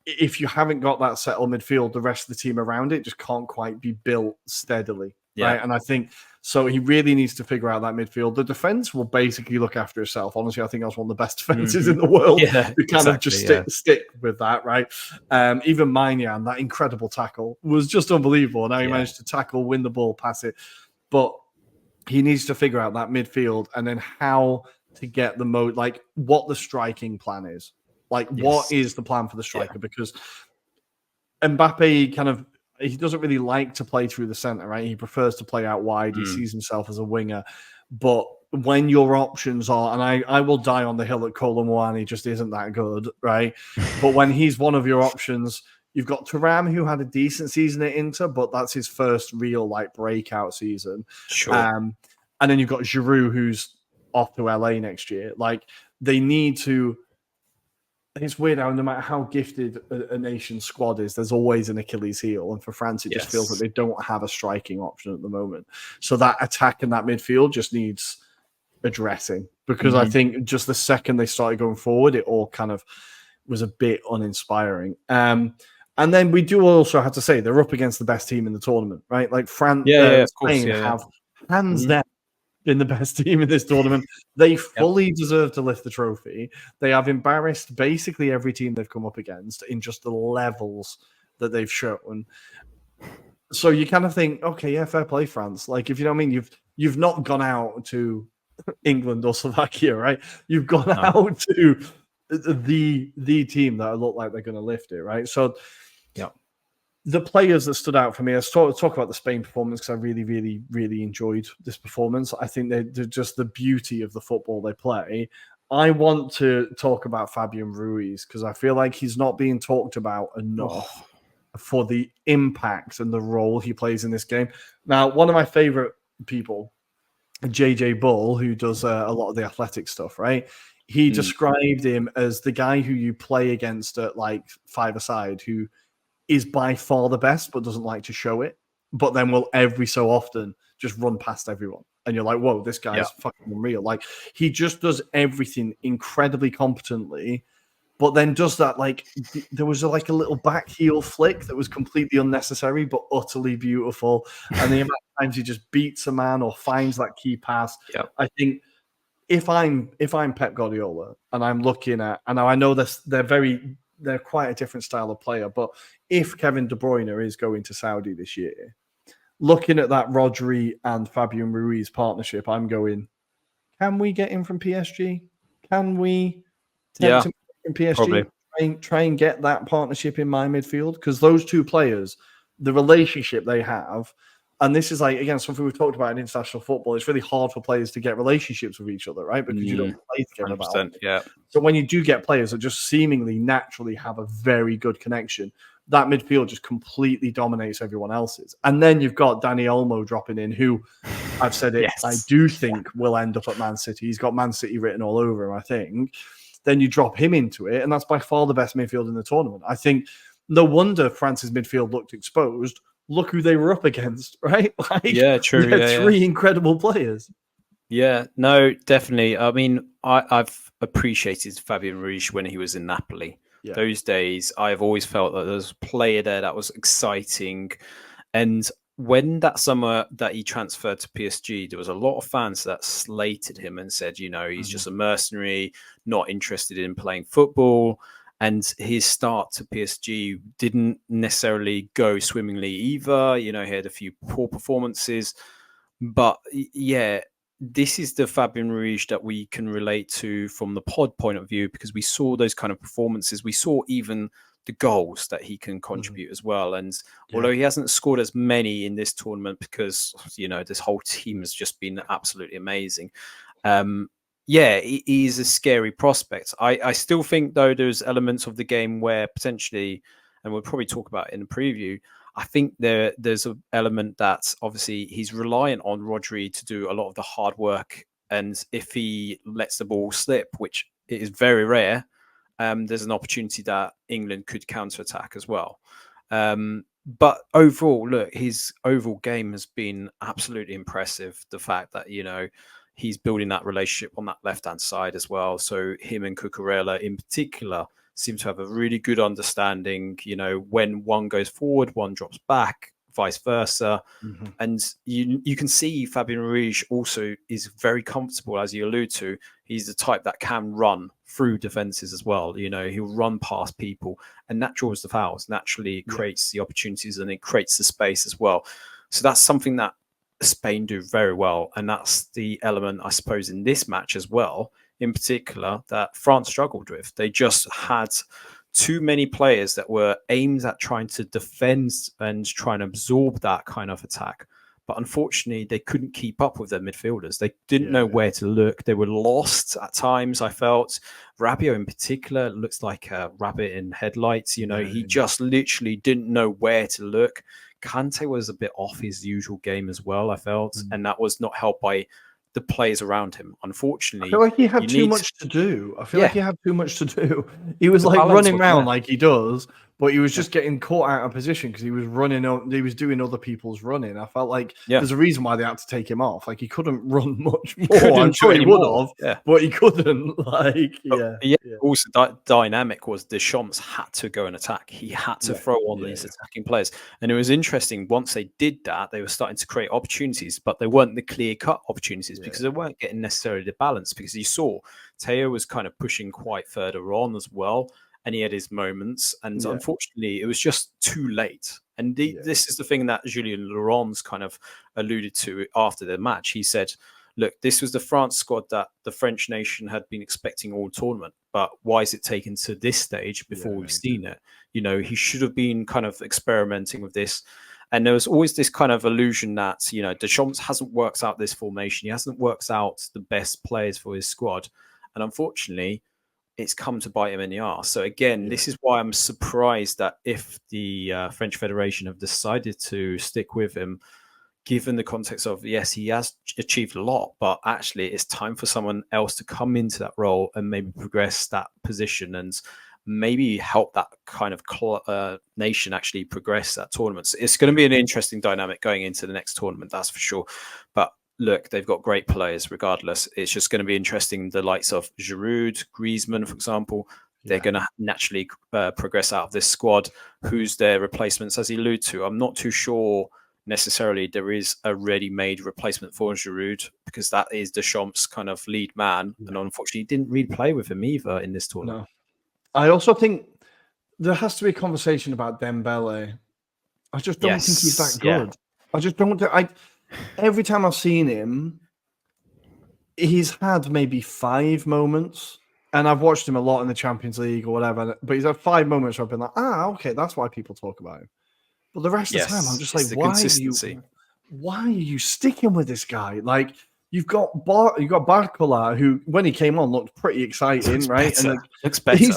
if you haven't got that settled midfield, the rest of the team around it just can't quite be built steadily. Right. And I think so he really needs to figure out that midfield. The defense will basically look after itself. Honestly, I think that's one of the best defenses in the world. To kind of just stick with that, right? Even Maignan, that incredible tackle was just unbelievable. Now he managed to tackle, win the ball, pass it. But he needs to figure out that midfield, and then how to get the mode, like what the striking plan is. Like, what is the plan for the striker? Because Mbappe kind of, he doesn't really like to play through the center, right? He prefers to play out wide. He sees himself as a winger. But when your options are, and I will die on the hill that Kolo Muani just isn't that good, right? But when he's one of your options, you've got Thuram, who had a decent season at Inter, but that's his first real like breakout season.
Sure.
And then you've got Giroud, who's off to LA next year. Like, they need to. It's weird how no matter how gifted a nation's squad is, there's always an Achilles heel. And for France, it just feels like they don't have a striking option at the moment. So that attack and that midfield just needs addressing, because I think just the second they started going forward, it all kind of was a bit uninspiring. And then we do also have to say they're up against the best team in the tournament, right? Like France, Spain have hands down been the best team in this tournament. They fully deserve to lift the trophy. They have embarrassed basically every team they've come up against in just the levels that they've shown. So you kind of think, okay, fair play, France. Like, if you know what I mean, you've not gone out to England or Slovakia, right? You've gone out to the team that look like they're going to lift it, right? So the players that stood out for me, let's talk about the Spain performance, because I really, really, really enjoyed this performance. I think they're just the beauty of the football they play. I want to talk about Fabian Ruiz, because I feel like he's not being talked about enough for the impact and the role he plays in this game. Now, one of my favorite people, JJ Bull, who does a lot of the athletic stuff, right? He described him as the guy who you play against at like five-a-side, who is by far the best, but doesn't like to show it, but then will every so often just run past everyone. And you're like, whoa, this guy's fucking unreal. Like, he just does everything incredibly competently, but then does that, like, there was like a little back heel flick that was completely unnecessary, but utterly beautiful. And the amount of times he just beats a man or finds that key pass. I think if I'm Pep Guardiola and I'm looking at, and I know they're quite a different style of player, but if Kevin De Bruyne is going to Saudi this year, looking at that Rodri and Fabian Ruiz partnership, I'm going, can we get him from PSG? Can we tempt him from PSG? Try and get that partnership in my midfield? Because those two players, the relationship they have, And this is like, again, something we've talked about in international football. It's really hard for players to get relationships with each other, right? Because you don't play together that often.
Yeah.
So when you do get players that just seemingly naturally have a very good connection, that midfield just completely dominates everyone else's. And then you've got Danny Olmo dropping in, who I've said it, I do think will end up at Man City. He's got Man City written all over him, I think. Then you drop him into it, and that's by far the best midfield in the tournament. I think no wonder France's midfield looked exposed. Look who they were up against, right? Like,
yeah, true.
Three incredible players.
Yeah, no, definitely. I mean, I've appreciated Fabian Ruiz when he was in Napoli. Yeah. Those days, I've always felt that there was a player there that was exciting. And when that summer that he transferred to PSG, there was a lot of fans that slated him and said, he's just a mercenary, not interested in playing football. And his start to PSG didn't necessarily go swimmingly either. He had a few poor performances. But yeah, this is the Fabian Ruiz that we can relate to from the pod point of view, because we saw those kind of performances. We saw even the goals that he can contribute as well. And although he hasn't scored as many in this tournament because, this whole team has just been absolutely amazing. He is a scary prospect. I still think, though, there's elements of the game where potentially, and we'll probably talk about it in the preview, I think there's an element that obviously he's reliant on Rodri to do a lot of the hard work. And if he lets the ball slip, which is very rare, there's an opportunity that England could counterattack as well. But overall, look, his overall game has been absolutely impressive. The fact that, he's building that relationship on that left-hand side as well. So him and Cucurella in particular seem to have a really good understanding, when one goes forward, one drops back, vice versa. Mm-hmm. And you can see Fabian Ruiz also is very comfortable, as you allude to. He's the type that can run through defenses as well. He'll run past people, and that draws the fouls, naturally creates the opportunities, and it creates the space as well. So that's something that Spain do very well. And that's the element, I suppose, in this match as well, in particular, that France struggled with. They just had too many players that were aimed at trying to defend and try and absorb that kind of attack. But unfortunately, they couldn't keep up with their midfielders. They didn't know where to look. They were lost at times, I felt. Rabiot in particular looks like a rabbit in headlights. He just literally didn't know where to look. Kante was a bit off his usual game as well, I felt. And that was not helped by the players around him. Unfortunately,
I feel like he had too much to do. He was like running around like he does, but he was just getting caught out of position because he was running. He was doing other people's running. I felt like there's a reason why they had to take him off. Like he couldn't run much more. I'm sure he would have, but he couldn't.
Also, dynamic was Deschamps had to go and attack. He had to throw on these attacking players, and it was interesting. Once they did that, they were starting to create opportunities, but they weren't the clear-cut opportunities because they weren't getting necessarily the balance. Because you saw Teo was kind of pushing quite further on as well, and he had his moments. And unfortunately, it was just too late. And this is the thing that Julien Laurens kind of alluded to after the match. He said, look, this was the France squad that the French nation had been expecting all tournament, but why is it taken to this stage before we've seen it? He should have been kind of experimenting with this. And there was always this kind of illusion that, Deschamps hasn't worked out this formation. He hasn't worked out the best players for his squad. And unfortunately, it's come to bite him in the arse. So again, this is why I'm surprised that if the French Federation have decided to stick with him, given the context of, yes, he has achieved a lot, but actually it's time for someone else to come into that role and maybe progress that position and maybe help that kind of nation actually progress that tournament. So it's going to be an interesting dynamic going into the next tournament, that's for sure. But look, they've got great players regardless. It's just going to be interesting. The likes of Giroud, Griezmann, for example, they're going to naturally progress out of this squad. Who's their replacements, as you allude to? I'm not too sure necessarily there is a ready-made replacement for Giroud, because that is Deschamps' kind of lead man. And unfortunately, he didn't really play with him either in this tournament.
No. I also think there has to be a conversation about Dembele. I just don't think he's that good. I just don't. Every time I've seen him, he's had maybe 5 moments, and I've watched him a lot in the Champions League or whatever, but he's had 5 moments where I've been like, okay, that's why people talk about him. But the rest of the time, I'm just like, why are you sticking with this guy? Like, you've got Barcola, who when he came on looked pretty exciting, right?
Better.
And like,
Looks better.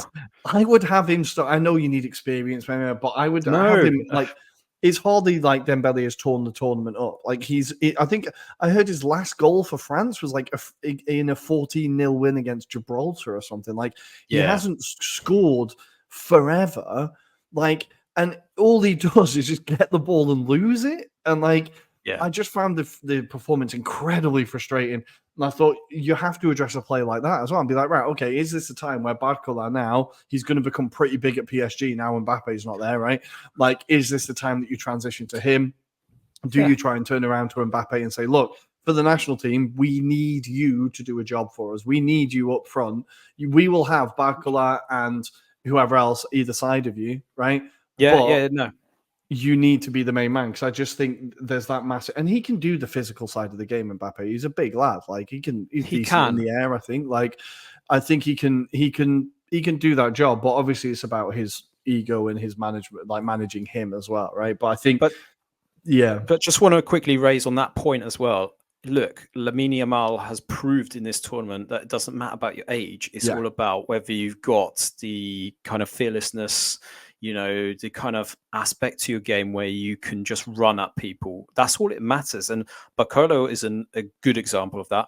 I would have him start. I know you need experience, but I would have
No.
him like. It's hardly like Dembele has torn the tournament up. Like I think I heard his last goal for France was like in a 14-0 win against Gibraltar or something. Like, he hasn't scored forever. Like, and all he does is just get the ball and lose it. And like, I just found the performance incredibly frustrating. And I thought you have to address a play like that as well and be like, right, okay, is this a time where Barcola now, he's going to become pretty big at PSG now Mbappe's not there, right? Like, is this the time that you transition to him? Do you try and turn around to Mbappe and say, look, for the national team, we need you to do a job for us. We need you up front. We will have Barcola and whoever else either side of you, right?
No.
You need to be the main man, because I just think there's that massive, and he can do the physical side of the game. Mbappe, he's a big lad. Like, he's decent in the air. I think. Like, I think he can do that job. But obviously, it's about his ego and his management, like managing him as well, right? But I think,
but just want to quickly raise on that point as well. Look, Lamine Yamal has proved in this tournament that it doesn't matter about your age. It's all about whether you've got the kind of fearlessness, the kind of aspect to your game where you can just run at people. That's all it matters. And Barcola is a good example of that.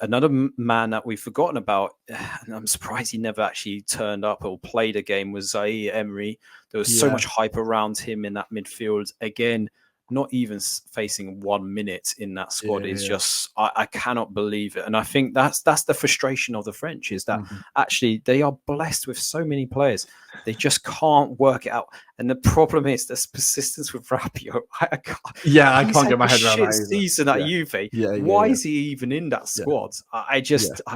Another man that we've forgotten about, and I'm surprised he never actually turned up or played a game, was Zaire Emery. There was so much hype around him in that midfield. Again, not even facing 1 minute in that squad is just, I cannot believe it. And I think that's the frustration of the French, is that actually they are blessed with so many players. They just can't work it out. And the problem is this persistence with Rabiot. I can't
get my head around that
season at Juve. Why is he even in that squad? I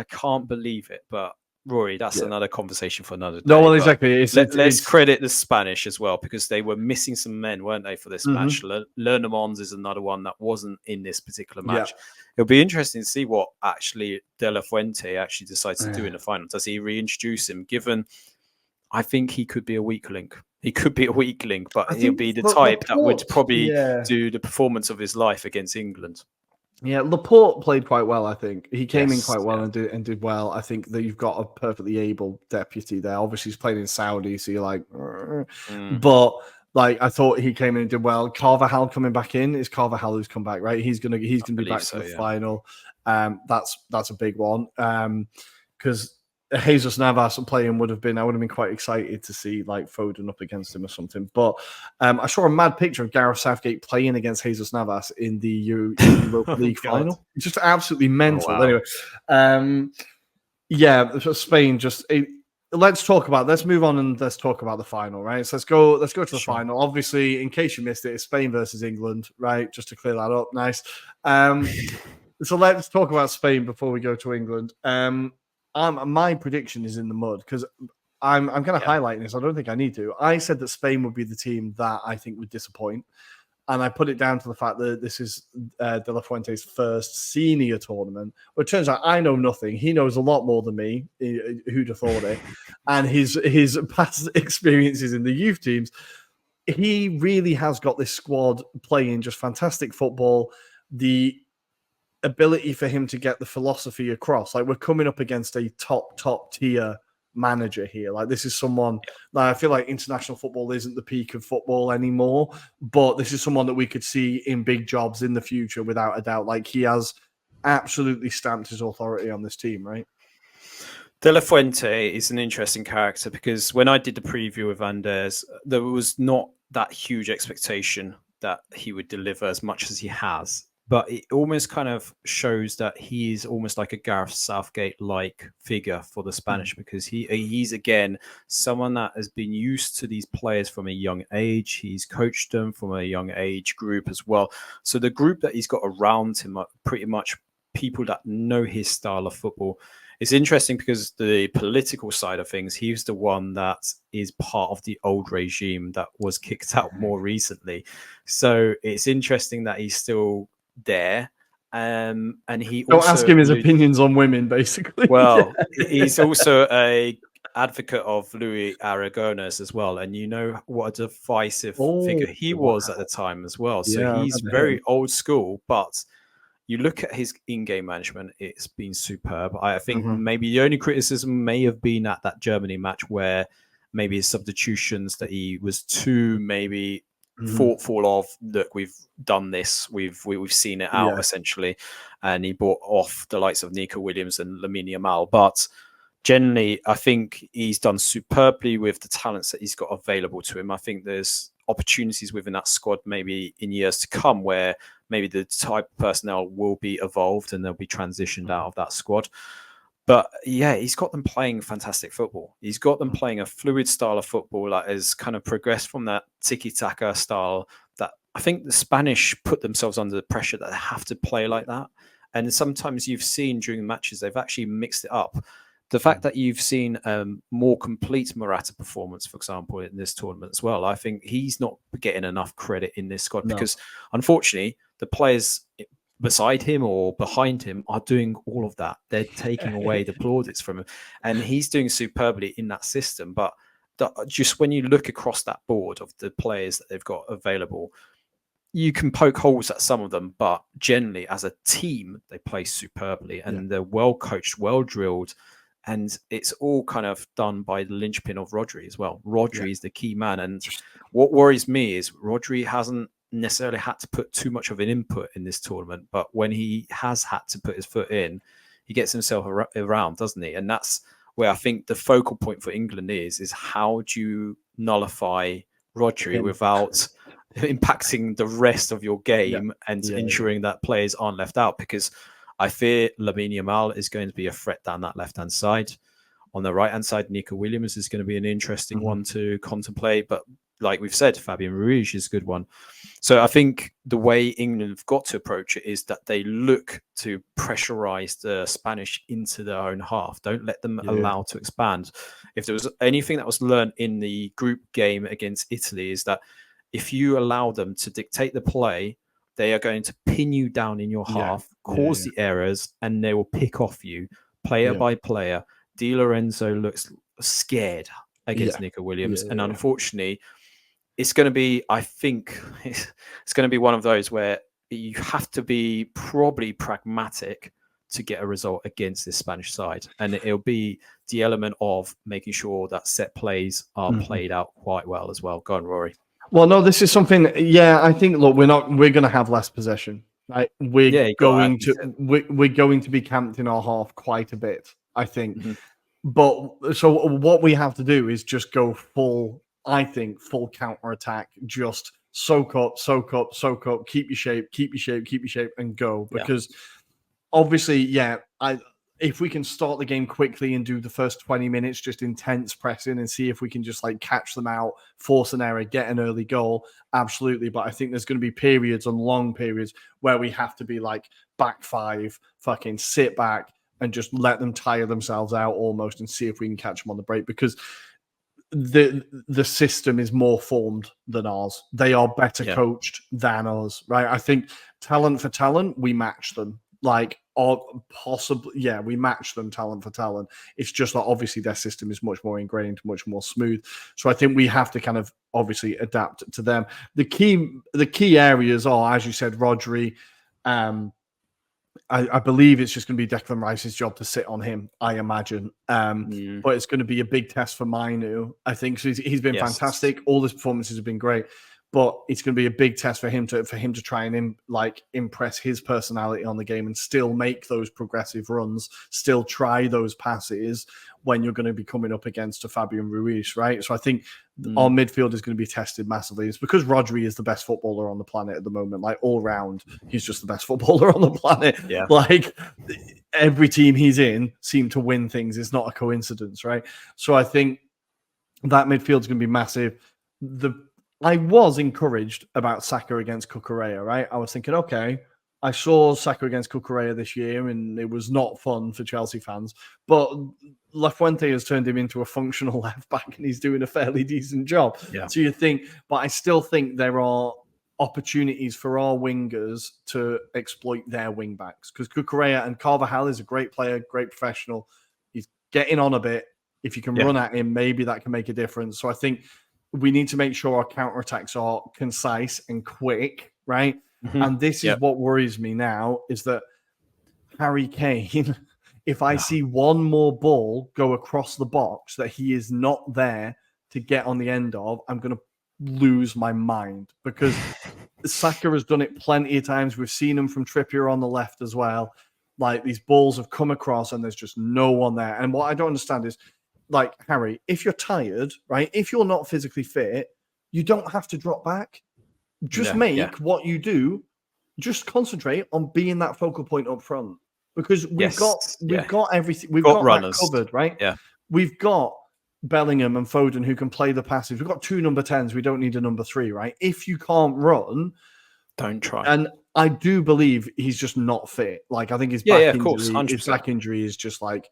can't believe it. But Rory, that's another conversation for another day.
No, well, exactly.
Let's credit the Spanish as well, because they were missing some men, weren't they, for this match? Lernemons is another one that wasn't in this particular match. It'll be interesting to see what actually De La Fuente actually decides to do in the final. Does he reintroduce him? Given, I think he could be a weak link. He could be a weak link, but he'll be the type that would probably do the performance of his life against England.
Yeah, Laporte played quite well, I think. He came in quite well and did well. I think that you've got a perfectly able deputy there. Obviously, he's playing in Saudi, so you're like... But, like, I thought he came in and did well. Carvajal coming back in. It's Carvajal who's come back, right? He's gonna be back to the final. That's a big one. Because Jesus Navas playing I would have been quite excited to see like Foden up against him or something. But I saw a mad picture of Gareth Southgate playing against Jesus Navas in the Europa League final. It's just absolutely mental. Oh, wow. Anyway, Spain just. Let's move on and let's talk about the final, right? So let's go to the final. Obviously, in case you missed it, it's Spain versus England, right? Just to clear that up. Nice. So let's talk about Spain before we go to England. My prediction is in the mud, because I'm going to highlight this. I don't think I need to. I said that Spain would be the team that I think would disappoint. And I put it down to the fact that this is De La Fuente's first senior tournament. Well, it turns out I know nothing. He knows a lot more than me. Who'd have thought it? And his past experiences in the youth teams, he really has got this squad playing just fantastic football. The ability for him to get the philosophy across. Like, we're coming up against a top tier manager here. Like, this is someone that I feel like international football isn't the peak of football anymore, but this is someone that we could see in big jobs in the future without a doubt. Like, he has absolutely stamped his authority on this team, right?
De La Fuente is an interesting character, because when I did the preview with Anders, there was not that huge expectation that he would deliver as much as he has. But it almost kind of shows that he is almost like a Gareth Southgate-like figure for the Spanish, because he's, again, someone that has been used to these players from a young age. He's coached them from a young age group as well. So the group that he's got around him are pretty much people that know his style of football. It's interesting because the political side of things, he's the one that is part of the old regime that was kicked out more recently. So it's interesting that he's still there, and he
don't ask him his opinions on women, basically.
Well, he's also a advocate of Louis Aragonés as well, and you know what a divisive
Oh,
figure he
wow.
was at the time as well. So
Yeah, I
he's
remember him.
very old school, but you look at his in-game management; it's been superb. I think
Mhm.
maybe the only criticism may have been at that Germany match where maybe his substitutions that he was too maybe
Mhm.
thoughtful of. Look, we've done this, we've seen it out
Yeah.
essentially, and he brought off the likes of Nico Williams and Lamine Yamal, but generally, I think he's done superbly with the talents that he's got available to him. I think there's opportunities within that squad maybe in years to come where maybe the type of personnel will be evolved and they'll be transitioned out of that squad. But yeah, he's got them playing fantastic football. He's got them playing a fluid style of football that has kind of progressed from that tiki-taka style that I think the Spanish put themselves under the pressure that they have to play like that. And sometimes you've seen during matches, they've actually mixed it up. The fact that you've seen more complete Morata performance, for example, in this tournament as well, I think he's not getting enough credit in this squad
No.
because unfortunately, the players beside him or behind him are doing all of that. They're taking away the plaudits from him, and he's doing superbly in that system. But just when you look across that board of the players that they've got available, you can poke holes at some of them, but generally, as a team, they play superbly and
Yeah.
they're well coached, well drilled. And it's all kind of done by the linchpin of Rodri as well.
Yeah.
Rodri is the key man. And what worries me is Rodri hasn't necessarily had to put too much of an input in this tournament, but when he has had to put his foot in, he gets himself around, doesn't he? And that's where I think the focal point for England is how do you nullify Rodri
Him.
without impacting the rest of your
Yeah.
game and
Yeah.
ensuring that players aren't left out? Because I fear Lamine Yamal is going to be a threat down that left-hand side. On the right-hand side, Nico Williams is going to be an interesting one to contemplate. But like we've said, Fabian Ruiz is a good one. So I think the way England have got to approach it is that they look to pressurize the Spanish into their own half. Don't let them allow to expand. If there was anything that was learned in the group game against Italy is that if you allow them to dictate the play, they are going to pin you down in your half, cause the errors, and they will pick off you player by player. Di Lorenzo looks scared against Nico Williams, and unfortunately, it's going to be, I think, it's going to be one of those where you have to be probably pragmatic to get a result against this Spanish side. And it'll be the element of making sure that set plays are played out quite well as well. Go on, Rory.
Well, no, this is something. Yeah, I think. Look, we're going to have less possession. Right? We're going to be camped in our half quite a bit. I think.
Mm-hmm.
But so what we have to do is just go full. I think full counter attack. Just soak up, keep your shape, and go. Because obviously, if we can start the game quickly and do the first 20 minutes just intense pressing and see if we can just like catch them out, force an error, get an early goal, absolutely. But I think there's going to be periods and long periods where we have to be like back five, fucking sit back and just let them tire themselves out almost and see if we can catch them on the break, because the system is more formed than ours. They are better coached than us, right? I think talent for talent, we match them. Like, or possibly, we match them talent for talent. It's just that obviously their system is much more ingrained, much more smooth. So I think we have to kind of obviously adapt to them. The key areas are, as you said, Rodri. I believe it's just going to be Declan Rice's job to sit on him, I imagine. But it's going to be a big test for Mainu. I think so. He's been fantastic. All his performances have been great. But it's going to be a big test for him to try and impress his personality on the game and still make those progressive runs, still try those passes when you're going to be coming up against a Fabian Ruiz, right? So I think our midfield is going to be tested massively. It's because Rodri is the best footballer on the planet at the moment. Like, all round, he's just the best footballer on the planet.
Yeah.
Like, every team he's in seem to win things. It's not a coincidence, right? So I think that midfield is going to be massive. I was encouraged about Saka against Cucurella, right? I was thinking, okay, I saw Saka against Cucurella this year, and it was not fun for Chelsea fans. But Lafuente has turned him into a functional left back, and he's doing a fairly decent job.
Yeah.
So you think, but I still think there are opportunities for our wingers to exploit their wing backs, because Cucurella and Carvajal is a great player, great professional. He's getting on a bit. If you can run at him, maybe that can make a difference. So I think we need to make sure our counterattacks are concise and quick, right? And this is what worries me now, is that Harry Kane, if I see one more ball go across the box that he is not there to get on the end of, I'm going to lose my mind, because Saka has done it plenty of times. We've seen him from Trippier on the left as well. Like, these balls have come across and there's just no one there. And what I don't understand is, like, Harry, if you're tired, right, if you're not physically fit, you don't have to drop back. Just make what you do, just concentrate on being that focal point up front, because we've got everything. We've got runners that covered, right?
Yeah.
We've got Bellingham and Foden who can play the passes. We've got 2 number 10s. We don't need a number 3, right? If you can't run,
don't try.
And I do believe he's just not fit. Like, I think his back injury is just like,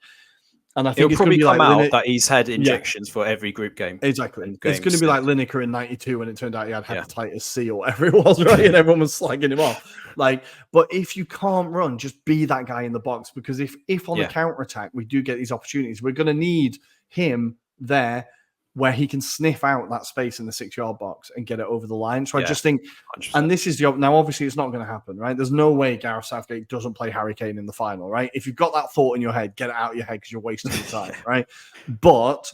and I think
it'll probably come out that he's had injections for every group game.
Exactly. It's going to be like Lineker in '92 when it turned out he had hepatitis C or whatever it was, right? And everyone was slagging him off. Like, but if you can't run, just be that guy in the box, because if on the counter attack we do get these opportunities, we're going to need him there where he can sniff out that space in the 6-yard box and get it over the line. So I just think, 100%. And this is now obviously it's not going to happen, right? There's no way Gareth Southgate doesn't play Harry Kane in the final, right? If you've got that thought in your head, get it out of your head, because you're wasting your time, right? But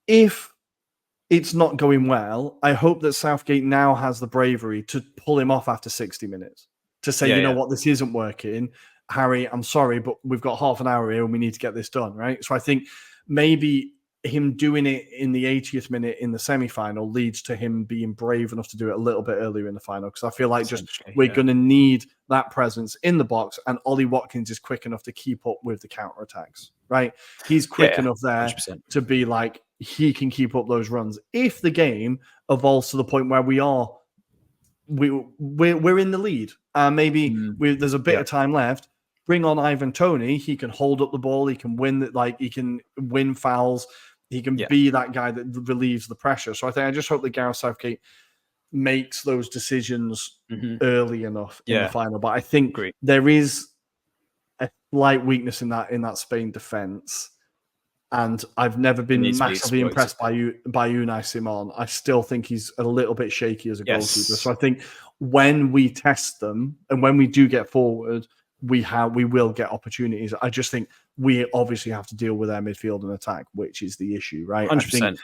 if it's not going well, I hope that Southgate now has the bravery to pull him off after 60 minutes, to say, you know what, this isn't working. Harry, I'm sorry, but we've got half an hour here and we need to get this done, right? So I think maybe him doing it in the 80th minute in the semi-final leads to him being brave enough to do it a little bit earlier in the final, because I feel like we're going to need that presence in the box, and Ollie Watkins is quick enough to keep up with the counter-attacks, right? He's quick enough there 100%. To be like, he can keep up those runs. If the game evolves to the point where we're in the lead, maybe there's a bit of time left, bring on Ivan Toney. He can hold up the ball. He can win he can win fouls. He can be that guy that relieves the pressure. So I just hope that Gareth Southgate makes those decisions early enough in the final. But I think there is a slight weakness in that Spain defense. And I've never been massively impressed by Unai Simon. I still think he's a little bit shaky as a goalkeeper. So I think when we test them and when we do get forward, we will get opportunities. I just think we obviously have to deal with their midfield and attack, which is the issue, right?
100%.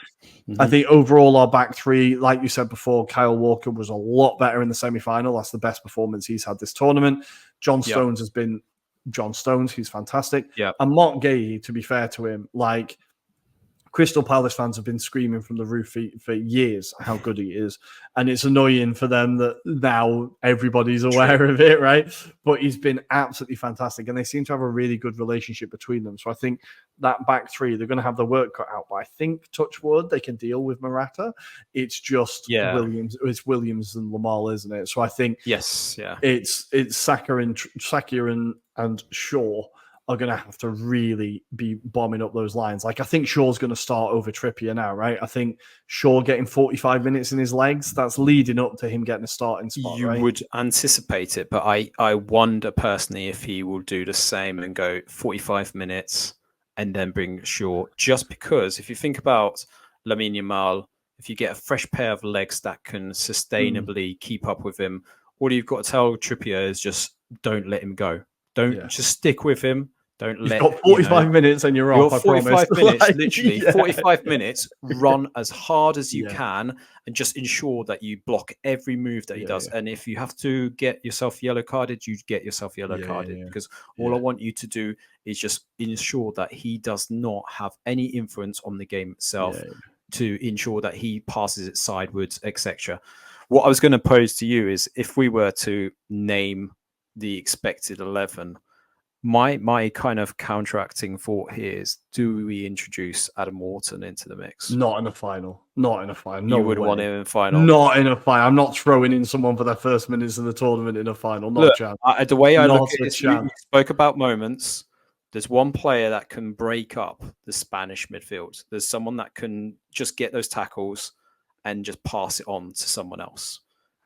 I think overall our back three, like you said before, Kyle Walker was a lot better in the semi-final. That's the best performance he's had this tournament. John Stones has been John Stones. He's fantastic. And Mark Gahey, to be fair to him, like, Crystal Palace fans have been screaming from the roof for years how good he is. And it's annoying for them that now everybody's aware of it, right? But he's been absolutely fantastic. And they seem to have a really good relationship between them. So I think that back three, they're going to have the work cut out. But I think, touch wood, they can deal with Morata. It's just Williams. It's Williams and Lamar, isn't it? So I think it's Saka and Shaw are going to have to really be bombing up those lines. Like, I think Shaw's going to start over Trippier now, right? I think Shaw getting 45 minutes in his legs, that's leading up to him getting a starting spot,
You would anticipate it, but I wonder personally if he will do the same and go 45 minutes and then bring Shaw, just because if you think about Lamine Yamal, if you get a fresh pair of legs that can sustainably keep up with him, all you've got to tell Trippier is just don't let him go. Don't just stick with him. Don't
You've got 45 minutes and you're off.
45 minutes, literally 45 minutes. Run as hard as you can and just ensure that you block every move that he does. And if you have to get yourself yellow carded, you get yourself yellow carded because all I want you to do is just ensure that he does not have any influence on the game itself to ensure that he passes it sideways, etc. What I was going to pose to you is if we were to name the expected 11. My kind of counteracting thought here is: do we introduce Adam Wharton into the mix?
Not in a final. Not in a final. No,
you would want him in a final.
Not in a final. I'm not throwing in someone for their first minutes of the tournament in a final. Not a chance.
The way I look at it, you spoke about moments. There's one player that can break up the Spanish midfield. There's someone that can just get those tackles and just pass it on to someone else.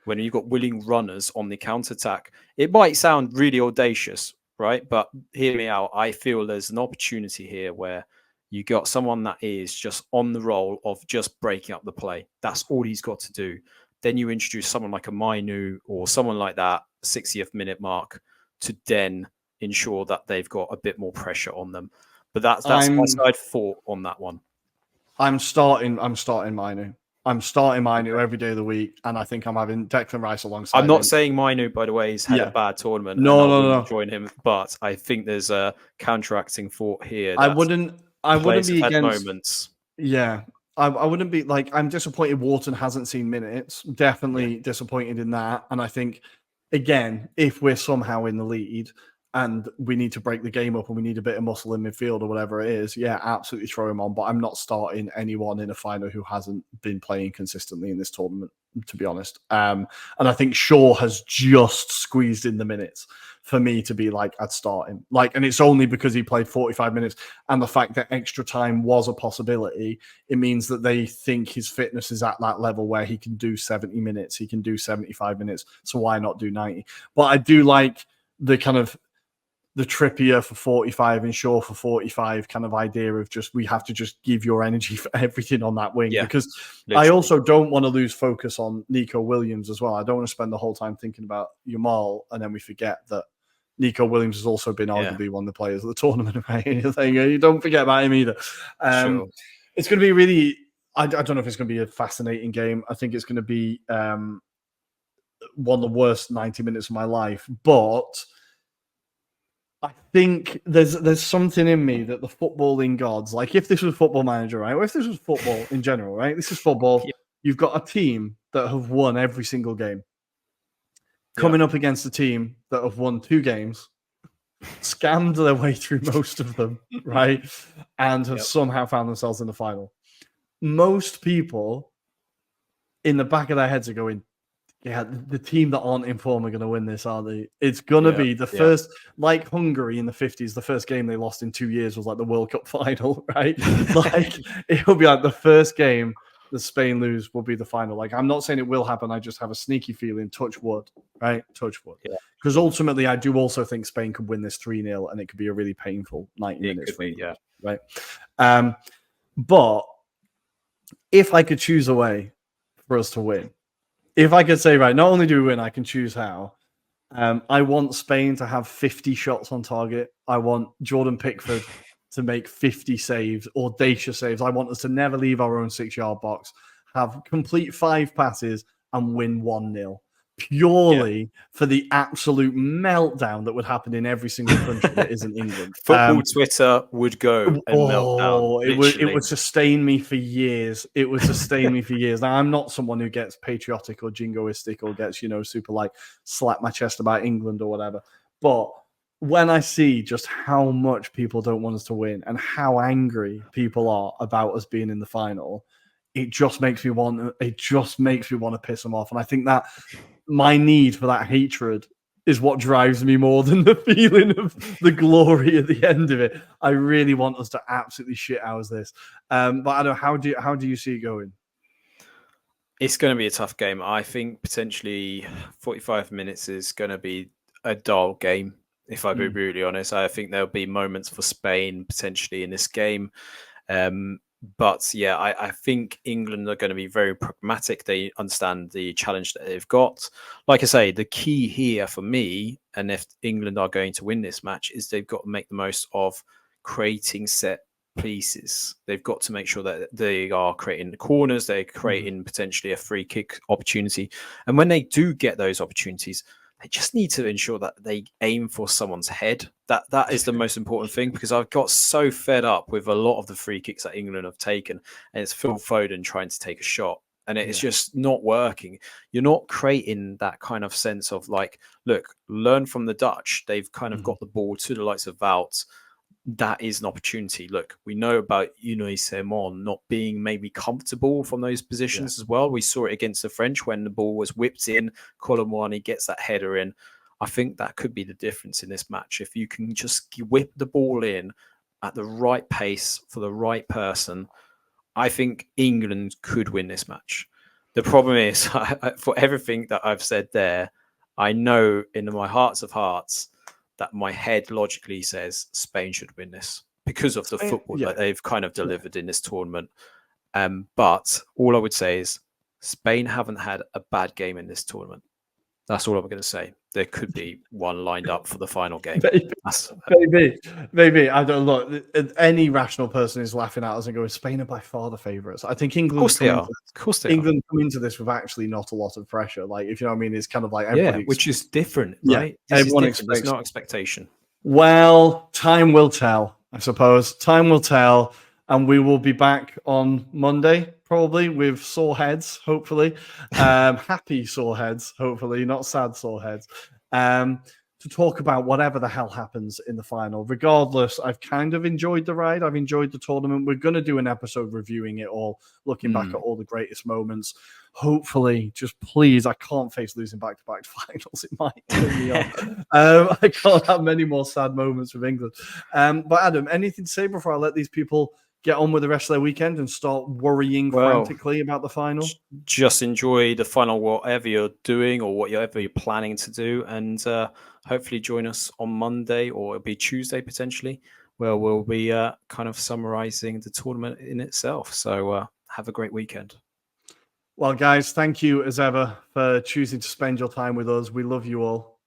When you've got willing runners on the counter-attack, it might sound really audacious, right? But hear me out. I feel there's an opportunity here where You got someone that is just on the roll of just breaking up the play. That's all he's got to do. Then you introduce someone like a Mainu or someone like that, 60th minute mark, to then ensure that they've got a bit more pressure on them. But that's my side thought on that one.
I'm starting Mainu. I'm starting Mainu every day of the week, and I think I'm having Declan Rice alongside.
I'm not saying Mainu, by the way, has had a bad tournament.
No.
Join him, but I think there's a counteracting thought here.
I wouldn't be against
moments.
Yeah, I wouldn't be like, I'm disappointed Wharton hasn't seen minutes. Definitely disappointed in that. And I think, again, if we're somehow in the lead and we need to break the game up and we need a bit of muscle in midfield or whatever it is, yeah, absolutely throw him on. But I'm not starting anyone in a final who hasn't been playing consistently in this tournament, to be honest. And I think Shaw has just squeezed in the minutes for me to be like, I'd start him. Like, and it's only because he played 45 minutes and the fact that extra time was a possibility. It means that they think his fitness is at that level where he can do 70 minutes, he can do 75 minutes. So why not do 90? But I do like the kind of the Trippier for 45 and Shaw for 45 kind of idea of just, we have to just give your energy for everything on that wing. Because literally. I also don't want to lose focus on Nico Williams as well. I don't want to spend the whole time thinking about Yamal and then we forget that Nico Williams has also been arguably one of the players of the tournament, right? You don't forget about him either.
Sure.
It's going to be really, I don't know if it's going to be a fascinating game. I think it's going to be one of the worst 90 minutes of my life. But I think there's something in me that the footballing gods, like if this was Football Manager, right? Or if this was football in general, right? This is football. Yeah. You've got a team that have won every single game. Coming up against a team that have won 2 games, scammed their way through most of them, right? And have somehow found themselves in the final. Most people in the back of their heads are going, yeah, the team that aren't in form are going to win this, aren't they? It's going to be the first, like Hungary in the 50s, the first game they lost in 2 years was like the World Cup final, right? Like, it'll be like the first game that Spain lose will be the final. Like, I'm not saying it will happen. I just have a sneaky feeling, touch wood, right? Touch wood. Because ultimately, I do also think Spain could win this 3-0 and it could be a really painful 90 minutes.
Could be,
right? But if I could choose a way for us to win, if I could say, right, not only do we win, I can choose how. I want Spain to have 50 shots on target. I want Jordan Pickford to make 50 saves, audacious saves. I want us to never leave our own 6-yard box, have complete 5 passes and win 1-0. Purely for the absolute meltdown that would happen in every single country that isn't England.
Football Twitter would go and melt down.
It would sustain me for years. It would sustain me for years. Now, I'm not someone who gets patriotic or jingoistic or gets, super like slap my chest about England or whatever. But when I see just how much people don't want us to win and how angry people are about us being in the final, it just makes me want to piss them off. And I think that my need for that hatred is what drives me more than the feeling of the glory at the end of it. I really want us to absolutely shit house this. But I don't know, how do you see it going?
It's going to be a tough game. I think potentially 45 minutes is going to be a dull game, if I be brutally honest. I think there'll be moments for Spain potentially in this game. But yeah, I think England are going to be very pragmatic. They understand the challenge that they've got. Like I say, the key here for me, and if England are going to win this match, is they've got to make the most of creating set pieces. They've got to make sure that they are creating the corners, they're creating potentially a free kick opportunity. And when they do get those opportunities, they just need to ensure that they aim for someone's head. That is the most important thing, because I've got so fed up with a lot of the free kicks that England have taken, and it's Phil Foden trying to take a shot, and it's just not working. You're not creating that kind of sense of like, look, learn from the Dutch. They've kind of got the ball to the likes of Wout. That is an opportunity. Look, we know about Unai Simon not being maybe comfortable from those positions as well. We saw it against the French when the ball was whipped in. Colomwani gets that header in. I think that could be the difference in this match. If you can just whip the ball in at the right pace for the right person, I think England could win this match. The problem is, for everything that I've said there, I know in my hearts of hearts that my head logically says Spain should win this. because of the football that they've kind of delivered in this tournament. But all I would say is Spain haven't had a bad game in this tournament. That's all I'm going to say. There could be one lined up for the final game.
Maybe. I don't know. Any rational person is laughing at us and going, Spain are by far the favourites. I think England.
Of course they are.
England come into this with actually not a lot of pressure. Like, if you know what I mean, it's kind of like everybody.
Which is different, right?
Everyone
expects. There's no expectation.
Well, time will tell, I suppose. Time will tell. And we will be back on Monday, probably, with sore heads, hopefully. Happy sore heads, hopefully, not sad sore heads. To talk about whatever the hell happens in the final. Regardless, I've kind of enjoyed the ride. I've enjoyed the tournament. We're going to do an episode reviewing it all, looking back at all the greatest moments. Hopefully, just please, I can't face losing back-to-back finals. It might turn me off. I can't have many more sad moments with England. But Adam, anything to say before I let these people get on with the rest of their weekend and start worrying frantically about the final?
Just enjoy the final, whatever you're doing or whatever you're planning to do, and hopefully join us on Monday, or it'll be Tuesday potentially, where we'll be kind of summarizing the tournament in itself. So have a great weekend.
Well, guys, thank you as ever for choosing to spend your time with us. We love you all.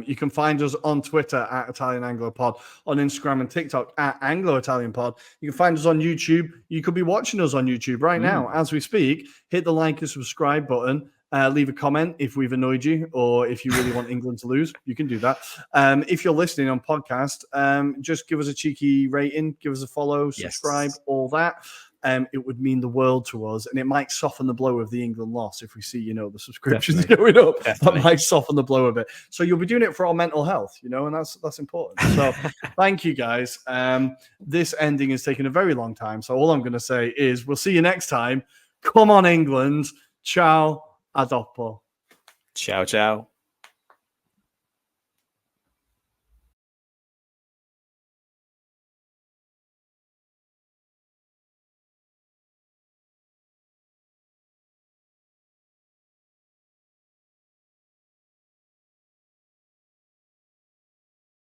You can find us on Twitter at Italian Anglo Pod, on Instagram and TikTok at Anglo-Italian Pod. You can find us on YouTube. You could be watching us on YouTube right now as we speak. Hit the like and subscribe button. Leave a comment if we've annoyed you, or if you really want England to lose, you can do that. If you're listening on podcast, just give us a cheeky rating, give us a follow, subscribe, all that. It would mean the world to us, and it might soften the blow of the England loss if we see, the subscriptions going up. Definitely. That might soften the blow a bit. So you'll be doing it for our mental health, and that's important. So thank you, guys. This ending is taking a very long time, so all I'm going to say is we'll see you next time. Come on, England. Ciao. A dopo.
Ciao, ciao.